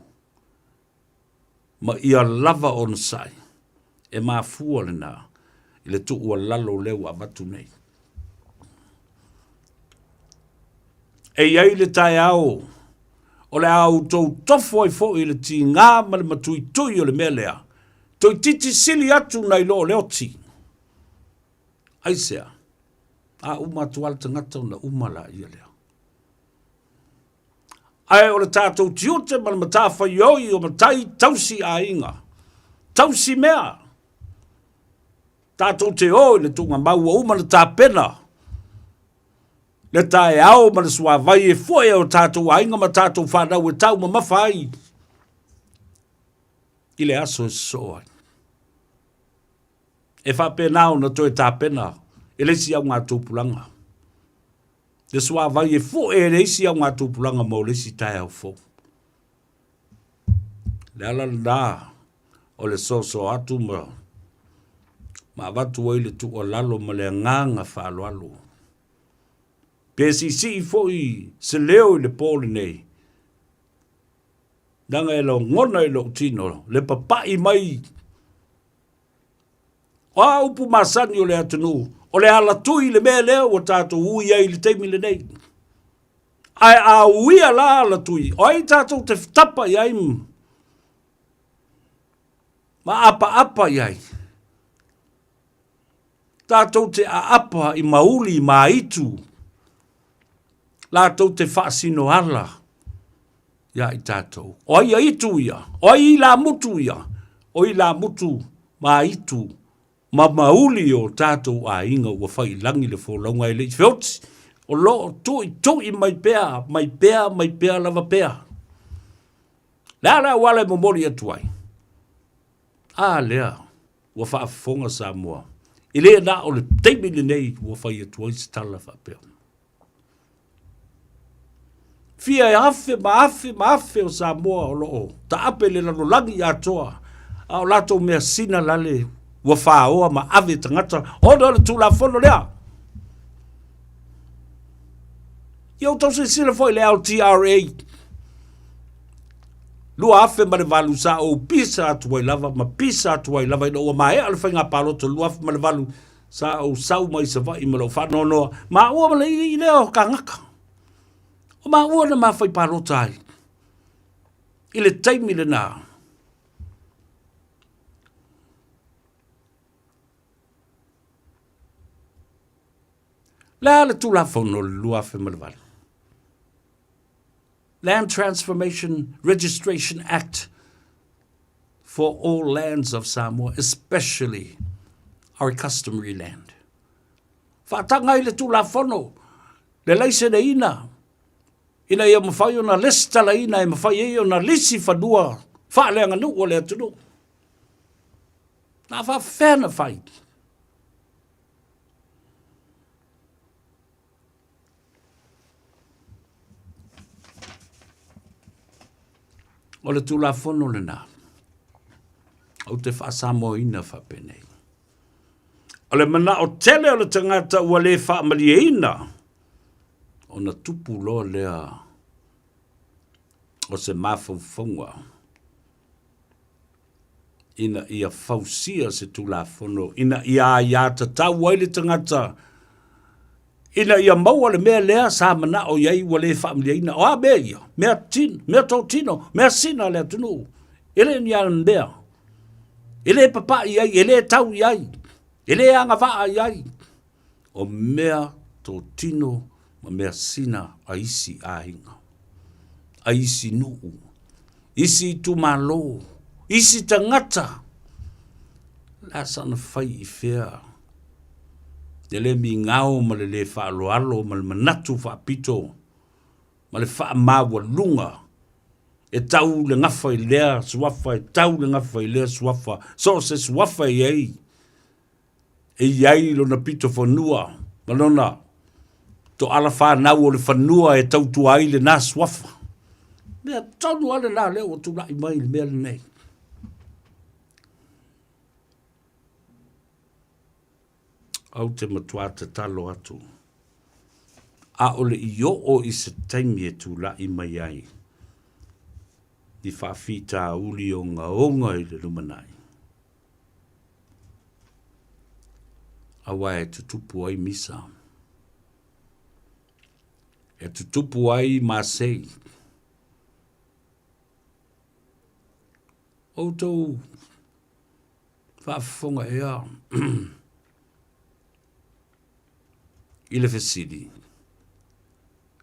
Ma ia lava on sai. E maa fua le na. I le tu ua lalo leu a batu nei. E iai le tae au. O le au tau tofu ai fo i le ti ngā ma le matui tui o le mea lea. Toi titi sili atu nai lo leo ti. Aisea. A uma tuala tangata na umala ia lea. Ai o le tātou tiute ma le matafa ioi o matai tausi a inga. Tausi mea. Tātou te o le tunga maua uma le tāpena. Le tae au ma le sua vai e foe o tātou a inga ma tātou whanau e tau ma mawhai. I le aso e soa. E whapenao na toi tāpena. E leisi au ngā tūpulanga. Le sua vai e foe e leisi au ngā tūpulanga mo leisi tae au fo. Le ala nā o le soso atu ma watu wai le tu o lalo ma le nganga whaalo alo. Pesi si fo i se leo i le pole nei. Nanga e lo ngona i lo tino. Le papai mai. O a upu masani o le atunu. O le ala tui le mea leo o tātou ui ai le teimi le nei. Ai a uia la ala tui. O ai tātou te tapa i ai. Ma apa i ai. Tātou te a apa i mauli ma itu. La tau te whaasino ala. Ia i tātou. O ia itu ia. O i la mutu ia. O i la mutu ma itu. Ma mauli o tātou a inga ua whai langi le wholaunga e le whioti. O lo tui mai pēa lava pēa. Lea wale mo mori atuai. A lea. Ua whaafonga Samoa. I lea na o le teimi le nei ua whai atuai se tala wha pēa. Fia e afe o Samoa o loo. Ta ape le lano langi atoa. A o lato mea sina lale. Ua whaoa ma ave tangata. Odo le tūla whono lea. Iau tau se sila foi le LTRA. Lua afe ma le valu sa o pisa atu wai lava. Ma pisa atu wai lava. Ina ua mae ale whainga paloto. Lua afe ma le valu sa o sau mai sa vai ma lo whanonoa. Ma ua ma le i leo ka ngaka. O ma ua na ma whai paloto ai. I le taimi le nā. La le tula fono lua fe malval. Land Transformation Registration Act for all lands of Samoa, especially our customary land. Whatangai le tula fono, le leise na ina. Ina ia mawhai o na lista la ina, e mawhai o na lisi whanua, whaaleanga nu o le atunu. Na whawhena whai. O le tula fono le nā. O te whaasamo ina whapenei. O le mana o tele o le tangata ua le whaamalia ina. O na tupu loa lea. O se mawhauwhaunga. Ina ia whausia se tula fono. Ina ia tatau wai le tangata Ina ia maua le mea lea sa mana o iai wa le whaamlia ina. O a mea ia, mea tō tino, mea sina le atunu. Ele ni alan mea. Ele papa iai, ele tau iai. Ele anga vaa iai. O mea tō tino ma mea sina a isi a inga. A isi nuu. Isi tu malo. Isi tangata. La sana fai i fea. Ele mi ngao ma le wha alo ma le manatu wha pito. Ma le wha mawa lunga. E tau le ngafa i lea suafa. E tau le ngafa i lea suafa. So se suafa i ei. E iai lo na pito whanua. Malona. To ala whanau o le whanua e tau tu ai le nā suafa. Mea tonu ale nā leo o tu lai mai le mea le nei. Au te matua te talo atu. A ole i o i se taimi e tu la i mai ai. Di whawhita uli o ngā onga i le lumanai. Awa e tutupu ai misa. E tutupu ai masei. O tau whawhonga ea. I le fesiri.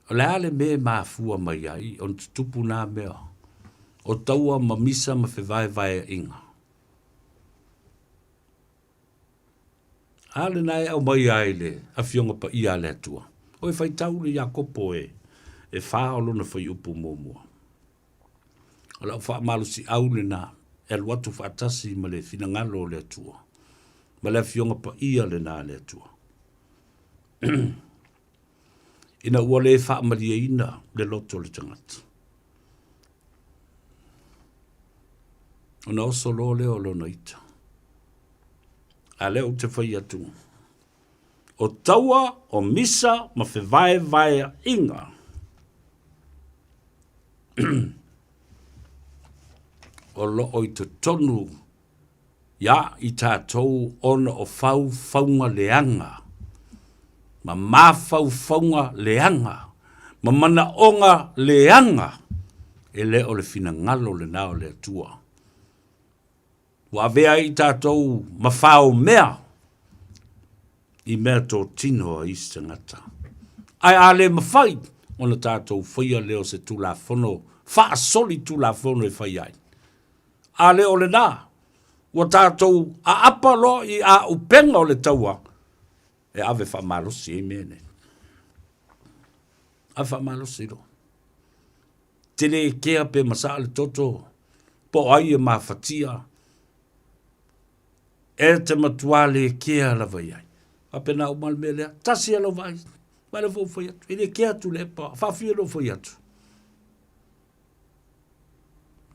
O le ale me mafua mai ai, on tupu nā mea. O taua ma misa ma vai inga. Ale nai au mai ai le, a fionga pa ia le atua. O e whai tau le Iakopo e whaolo na whai upu mōmua. O lau wha malusi au le nā, e luatu whaatasi ma le finangalo le atua. Ma le fionga pa ia le nā le atua. Ina ua le whaamaria ina le loto le tangata. Ona oso lo leo lo naita. A leo te whai atu. O taua, o misa, ma vai inga. O lo o i te tonu, ya i tātou ona o whaunga leanga. Ma mawhauwhaunga leanga. Ma mana onga leanga. E leo le fina ngalo le nao le atua. Wa vea i tātou ma whao mea. I mea tō tino a istangata. Ai ale ma whai. Ona tātou whaia leo se tula whono. Wha soli tula whono e whai ai. Ale o le nā. Wa tātou a apalo i a upenga o le taua. E ave wha malosi e mene. A wha malosi ro. Tene e kea pe masa le toto. Po ai e mawhatia. E te matua le kea la vai ai. A pena o malmelea. Tasi alo vai. Mai le fau fai atu. E le kea tu le pa. Whawhia lo fai atu.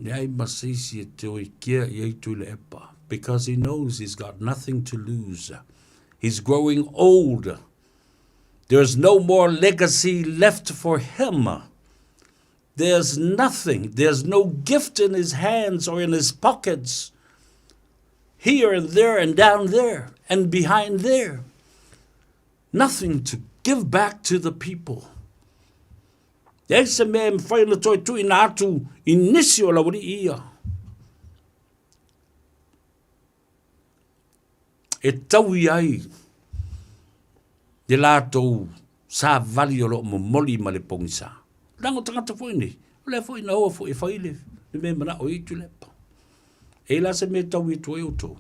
Ne ai masisi e te oi kea i eitu le epa. Because he knows he's got nothing to lose. He's growing old. There's no more legacy left for him. There's nothing. There's no gift in his hands or in his pockets. Here and there and down there and behind there. Nothing to give back to the people. Ese me mwhaina toi tui nā atu inisi o lawari ia. E tau i ai. De lātou sā vali o lo mo moli ma le pongisa. Rango tangata fwoi ni. Le fwoi na oa fwoi whaile. Le me mana o itu lepa. E la se me tau i tuai o tau.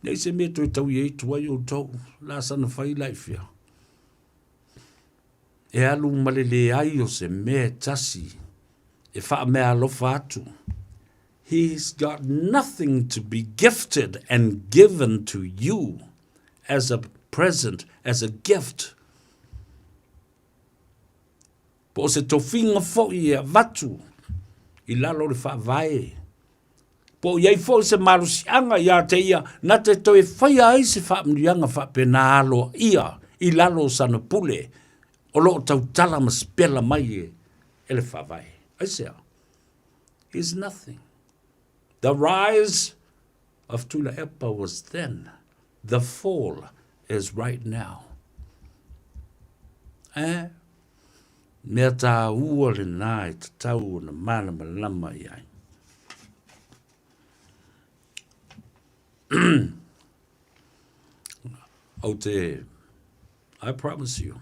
Nei se me tau i tuai o tau. La sana whai laifia. E alu malele ai o se me tasi. E wha mea lofa atu. He's got nothing to be gifted and given to you as a present, as a gift. Po se tofinga fo'i e vatu i lalo le wha vai. Po iei fo'i se marusianga ia te ia na te toi whaia ai se wha mnianga wha pena alo ia i lalo sana pule o lo tau tala ma spela mai e le wha vai. I say, he's nothing. The rise of Tula Epa was then. The fall is right now. Mea tā ua le nā e tatau na mana malama i ai. O te, I promise you,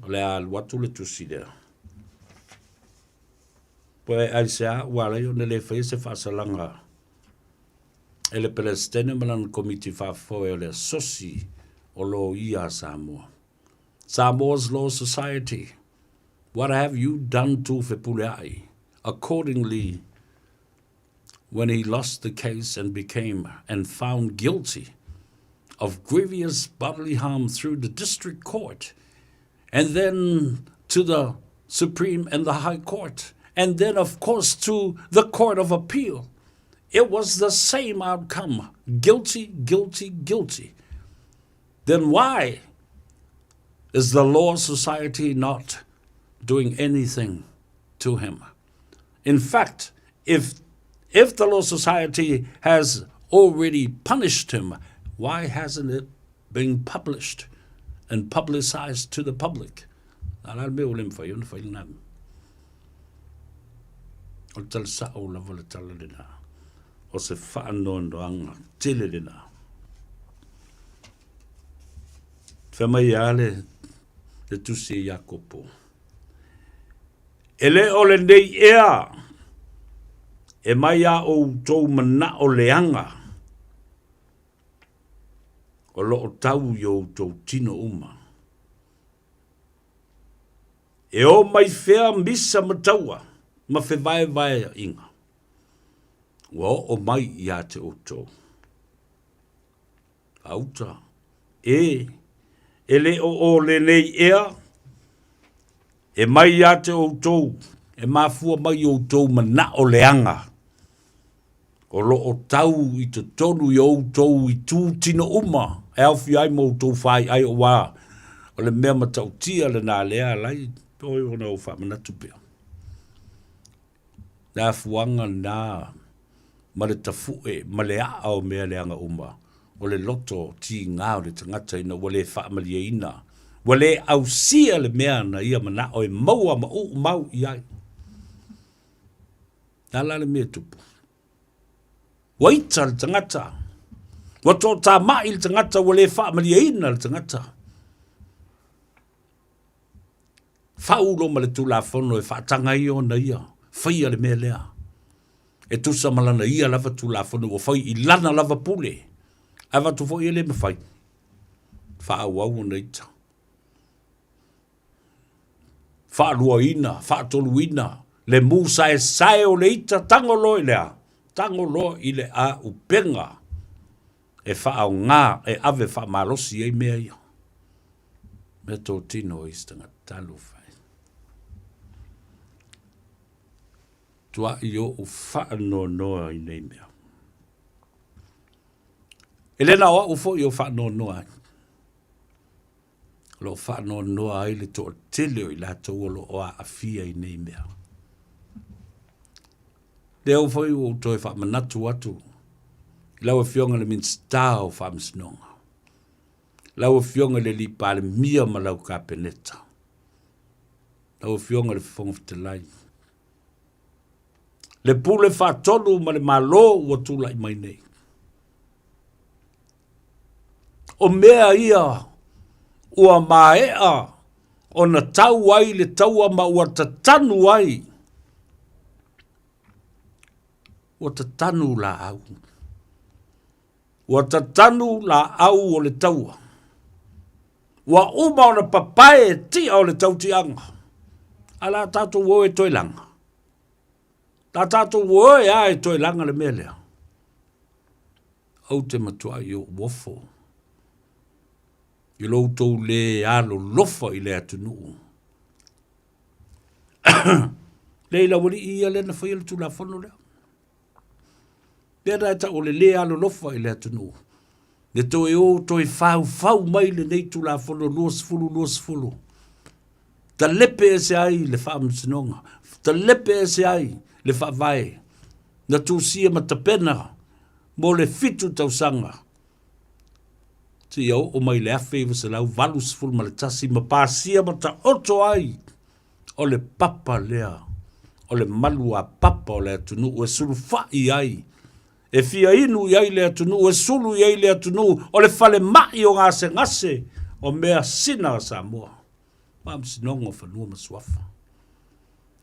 le a watu le tusi lea. Poe ai se a wale yo ne le whai se whaasalanga. E le Palestinian Malan Committee whaafoe o le sosi o lo ia Samoa. Samoa's Law Society, what have you done to Fepuleai? Accordingly, when he lost the case and became and found guilty of grievous bodily harm through the district court, and then to the Supreme and the High Court, and then, of course, to the Court of Appeal, it was the same outcome. Guilty, guilty, guilty. Then why is the Law Society not doing anything to him? In fact, if the Law Society has already punished him, why hasn't it been published and publicized to the public? O tal sa o la vola tala lena. O se whaanoanga tele lena. Whamai ale le tusi e Iakopo. Ele o le nei ea. E mai a o tau mana o leanga. O lo o tau yo tau tino uma. E o mai whea misa mataua. Ma fe vai inga. Wa o mai ia te oto. Auta. Ele o le nei ea. E mai ia te oto. E mafua mai oto mana o leanga. O lo o tau i te tonu i oto i tū tino uma. E awhi ai mo tō whai ai o wā. O le mea matau tia le nā lea lai. Toi o na o whamanatu pia. Nā fuanga nā ma le tafue, ma le a o mea leanga uma. O le loto ti ngā o le tangata ina wale whaamalia ina. Wale au sia le mea na ia mana o e maua ma o mau iai. Nā la le mea tupu. Waita le tangata. Wato tā mai le tangata wale whaamalia ina le tangata. Whaulo ma le tula whono e whaatanga i o na ia. Whaia le mea lea. E tusa malana ia lava tu la whanu o whai i lana lava pule. Awa tu whai ele me whai. Wha au na ita. Wha lua ina, wha tolu ina. Le mu sae o le ita tangolo i lea. Tangolo i le a upenga. E wha au ngā, e ave wha malosi e mea ia. Me tō tino i stanga talu whai. Tua i o whaano noa i nei mea. Elena o ufo i o whaano noa. Lo whaano noa ai le tō tele o i la tō lo o a awhia i nei mea. Le ufo i o tō e whaamanatu atu. Lau e whionga le minsta o whaamisnonga. Lau e whionga le li pāle mia ma lau ka peneta. Lau e whionga le whongofte lai. Le pule whatonu ma le malo ua tula i mai nei. O mea ia ua maea o na tau ai le taua ma ua tatanu ai. Ua tatanu la au. Ua tatanu la au o le taua. Ua uma o na papae tia o le tautianga. Ala tatu wo e toilanga. Tā tātou woe a e toi langa le melea. Au te matua i o wofo. I loutou le alo lofa i le atunu. Leila wali ia le na whaia le tula whanu lea. Lea rata o le alo lofa i le atunu. Le toi o toi whau mai le nei tula whanu luas fulu. Ta lepe e se ai le whaamsinonga. Ta lepe e se ai le whawai, na tūsia matapena, mo le fitu tausanga. Ti au o mai le Faiva se lau valus ful ma le tasi ma pasia ma ta oto ai. O le papa lea. O le malu a papa o le atunu o e sulu fai ai. E fia inu i ai le atunu o e sulu i ai le atunu o le fale mai o ngase ngase o mea sina Samoa. Mam sinonga whanua masuafa.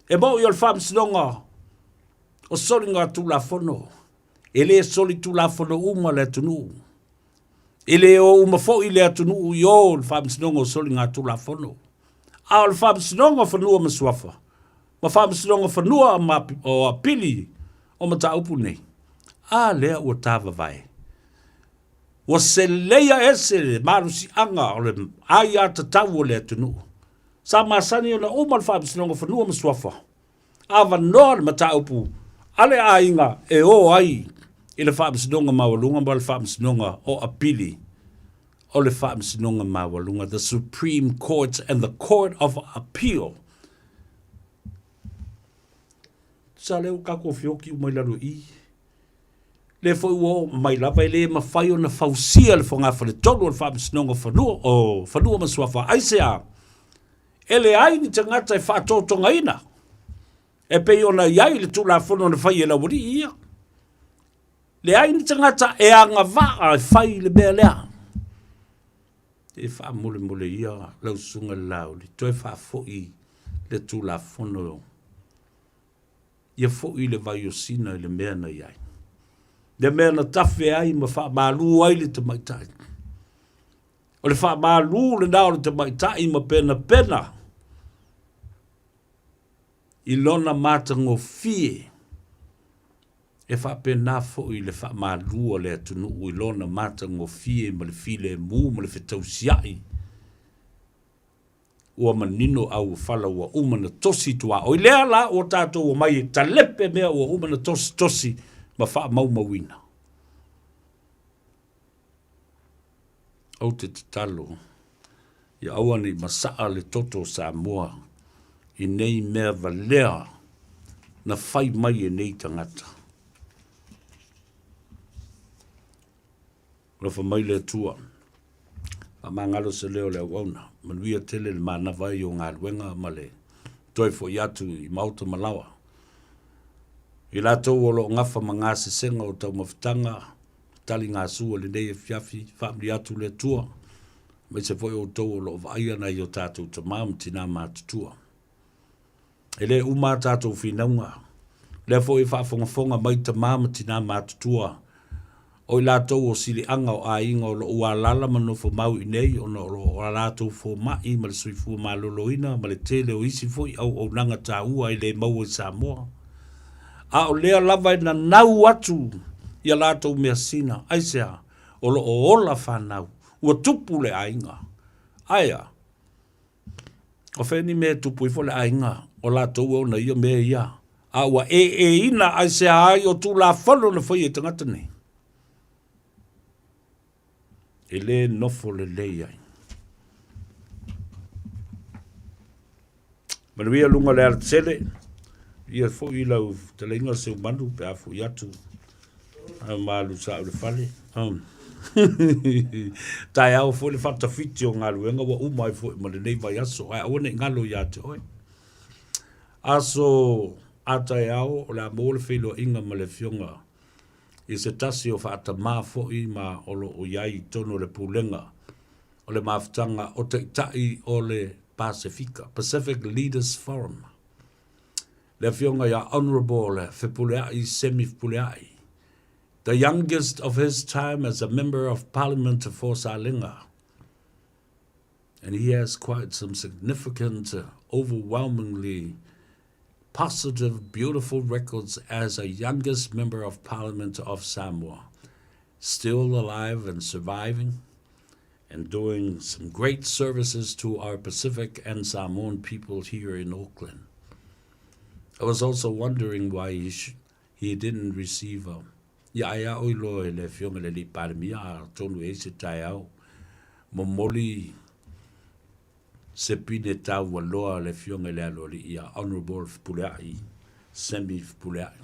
E mau i o le fam sinonga o soli ngā tula fono. E le soli tula fono uma le atunu. E le o uma fo i le atunu i o le fam sinonga o soli ngā tula fono. A o le fam sinonga whanua masuafa. Ma fam sinonga whanua o apili o mata upu nei. A lea ua tawa vai. Wa se leia ese marusi anga o le ai a tatau o le atunu. Sa masani o na uma le fam sinonga whanua masuafa. A vanoa le mata upu. Ale a inga e o ai. I le fam sinonga mawalunga ma le fam sinonga o apili. O le fam sinonga mawalunga. The Supreme Court and the Court of Appeal. Sa leo kako fioki umai laro i. Le foi o mai lava le ma fai ona fausia le fonga fa le tolu le fam sinonga fanua o fanua masuafa aisea. Ele ai ni tangata e fa totonga ina. E pe ona iai le tula fono na fai e la wuri ia. Le ai ni tangata e anga vaa e fai le bea lea. E fa mule mule ia lau sunga lau li toi fa foi le tula fono. Ia foi le vai o sina le mea na iai. Le mea na tafe ai ma fa malu ai le te maitai. O le fa malu le nao le te maitai ma pena pena. I lona mata ngō fie. E fa pena fo i le fa malu o le atunu i lona mata ngō fie ma le file mu ma le fetau siai. Ua manino au fala ua umana tosi tua. O i lea la o tātou o mai talepe mea ua umana tosi tosi. Ma wha mau mawina. Au te talo, ia awani masaa le toto Samoa, i nei mea valea na whai mai e nei tangata. Rafa mai le tua, a mangalo se leo le awauna, manuia tele le manawai o ngā ruenga male, toi fo iatu i mauta malawa. I lato o lo ngafa mga se senga o tau mawhitanga, tali ngā sua le nei e fiafi, whaamri atu le tua, mai se foi o tau o lo vaia na i o tātou ta maam tina mātutua. E le uma tātou whinaunga, le foi whaafongafonga mai ta maam tina mātutua, o i latou o sili anga o a inga o lo ua lala mano fo mau i nei, o lo latou fo mai ma le sui fua maloloina, ma le tele o isi foi au nanga tā ua i le mau i Samoa. A o lea lava na nau atu ia lātou mea sina, aisea, o lo o ola whanau, ua tupu le ainga. Aia, o wheni mea tupu i fo le ainga, o lātou o na ia mea ia. A ua ina aisea ai o tū la whalo na whai e tangata nei. E le nofo le lei ai. Manuia lunga le artsele, ia fo i lau te leinga se umanu pe a fo i atu a malu sa o le fale tai au fo le fata fiti o ngā luenga wa umai fo i ma le nei vai aso ai awane ngalo i ate oi aso atai au o la mo le filo inga ma le fionga i se tasi o fata ma fo i ma o lo o iai tono le pulenga o le maftanga o te tai o le Pacific Leaders Forum. Le fionga ya honorable Fepuleai Semi Puleai, the youngest of his time as a member of Parliament for Salinga. And he has quite some significant, overwhelmingly positive, beautiful records as a youngest member of Parliament of Samoa. Still alive and surviving and doing some great services to our Pacific and Samoan people here in Auckland. I was also wondering why he didn't receive a ia oilo le fionga le li parimia tonu e se tai au momoli se pine tau waloa le fionga le alo li ia honorable Puleai Semi Puleai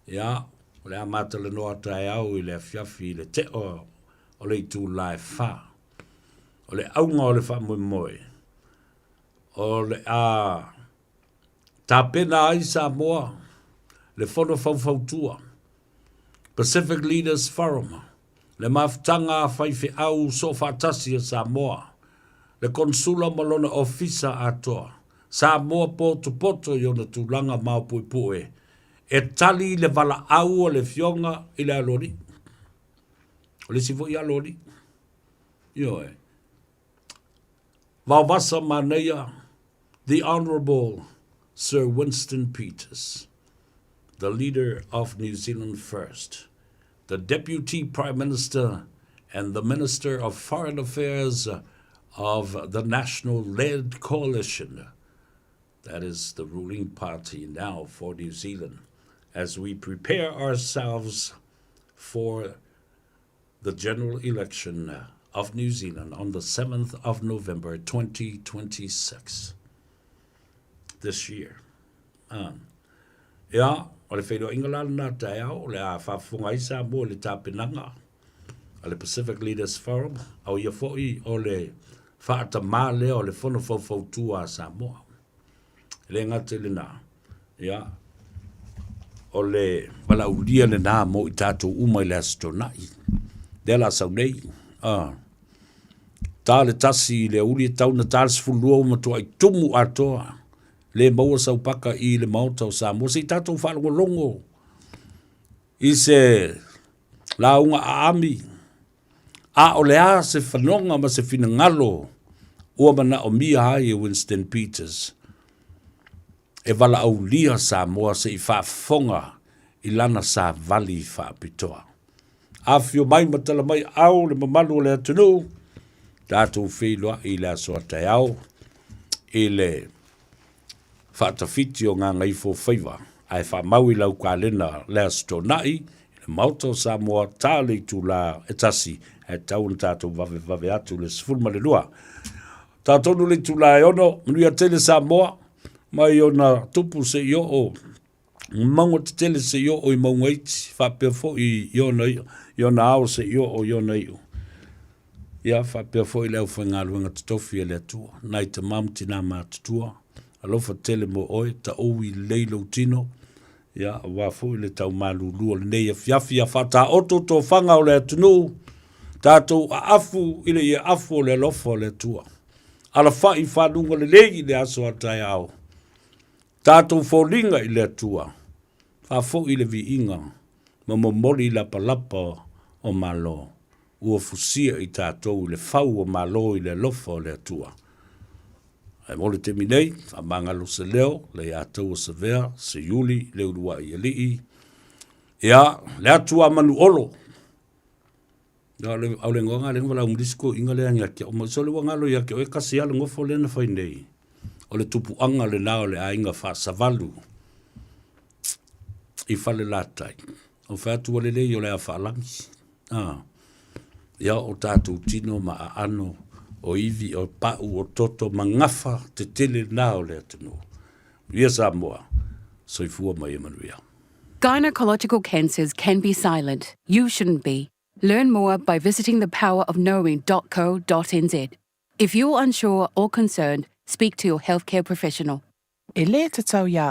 ia O le amata le noa tae au I le afiafi le te o le itu lai wha. O le aunga o le wha moe moe. O le tāpena ai Samoa, le whono whauwhautua. Pacific Leaders Forum, le mafutanga whaiwhi au so whatasi a Samoa, le konsula malona ofisa atoa, Samoa poto yona tūlanga maupui e tali le vala au o le fionga I le alori. O le sivo I alori. Io e. Vavasa Manea, the Honourable Sir Winston Peters, the leader of New Zealand First, the Deputy Prime Minister and the Minister of Foreign Affairs of the National-led coalition. That is the ruling party now for New Zealand, as we prepare ourselves for the general election of New Zealand on the 7th of November 2026, this year. Ia, o le whaidua ingalala nā tae au, le a whaafunga I Samoa le tāpenanga, o le Pacific Leaders Forum, au ia fo'i o le whaata mālea o le whono whauwhautua a Samoa. Le ngate le nā, ia, o le wala ulia le nā mo I tātou umai le astonai. De la saunei, tā le tasi le uli tau na tāles fulua matua I tumu atoa, le maua saupaka I le mauta o Samoa, se I tātou whalongolongo, I se launga aami, a o le a se whanonga ma se finangalo, ua mana o mia hai Winston Peters, e wala au lia Samoa se I whaafonga I lana sa vali whaapitoa. Afio mai matala mai au le mamalu o le atunu, tātou wheilua I le asoa tai au, I le whaatawhiti o ngā Gagaifo Faiva, ai whamau I lau kālena le astonai, le mauta o Samoa, tāle I tūla e tasi, e tau na tātou vave atu le sifurma le lua. Tātou le tūla e ono, mnui a tele Samoa, mai o na tupu se I o maunga te tele se I o I maunga iti, whapea fo I Iona au se I o Iona iu. Ia whapea fo I leo whainga luenga tatofi e le atua. Nai te mamti nā mātutua. Alofa tele mo oe, ta oui leilo tino. Ia, wā fo I le tau mālulua le nei a fiafi a whata oto tō whanga o le atunu. Tātou a afu I le ia afu o le alofa o le atua. Ala whai whanunga le legi le aso atai au. Tātou fōringa I le atua. Wha fo I le vi inga. Mamomoli lapa o malo, ua fusia I tātou le whau o malo I le lofa o le atua. Ai mole te minei, a mangalo se leo, le atou se vea, se yuli, le urua I alii. Ia, le atua manu olo. Ia, au le ngonga, le ngwala umdisko inga le angiake, o mo sole wangalo iake, o e kasi ala ngofo le na whainei. O le tupu anga le nao le ainga wha savalu. I whale latai. O whātua le lei o le a whaalangi. Ia o tātou tino ma a ano o iwi o pau o toto ma ngafa te tele nā o le atunu. Ria Samoa, soifua mai Emanuia. Gynecological cancers can be silent. You shouldn't be. Learn more by visiting thepowerofknowing.co.nz. If you're unsure or concerned, speak to your healthcare professional. E le te tau ia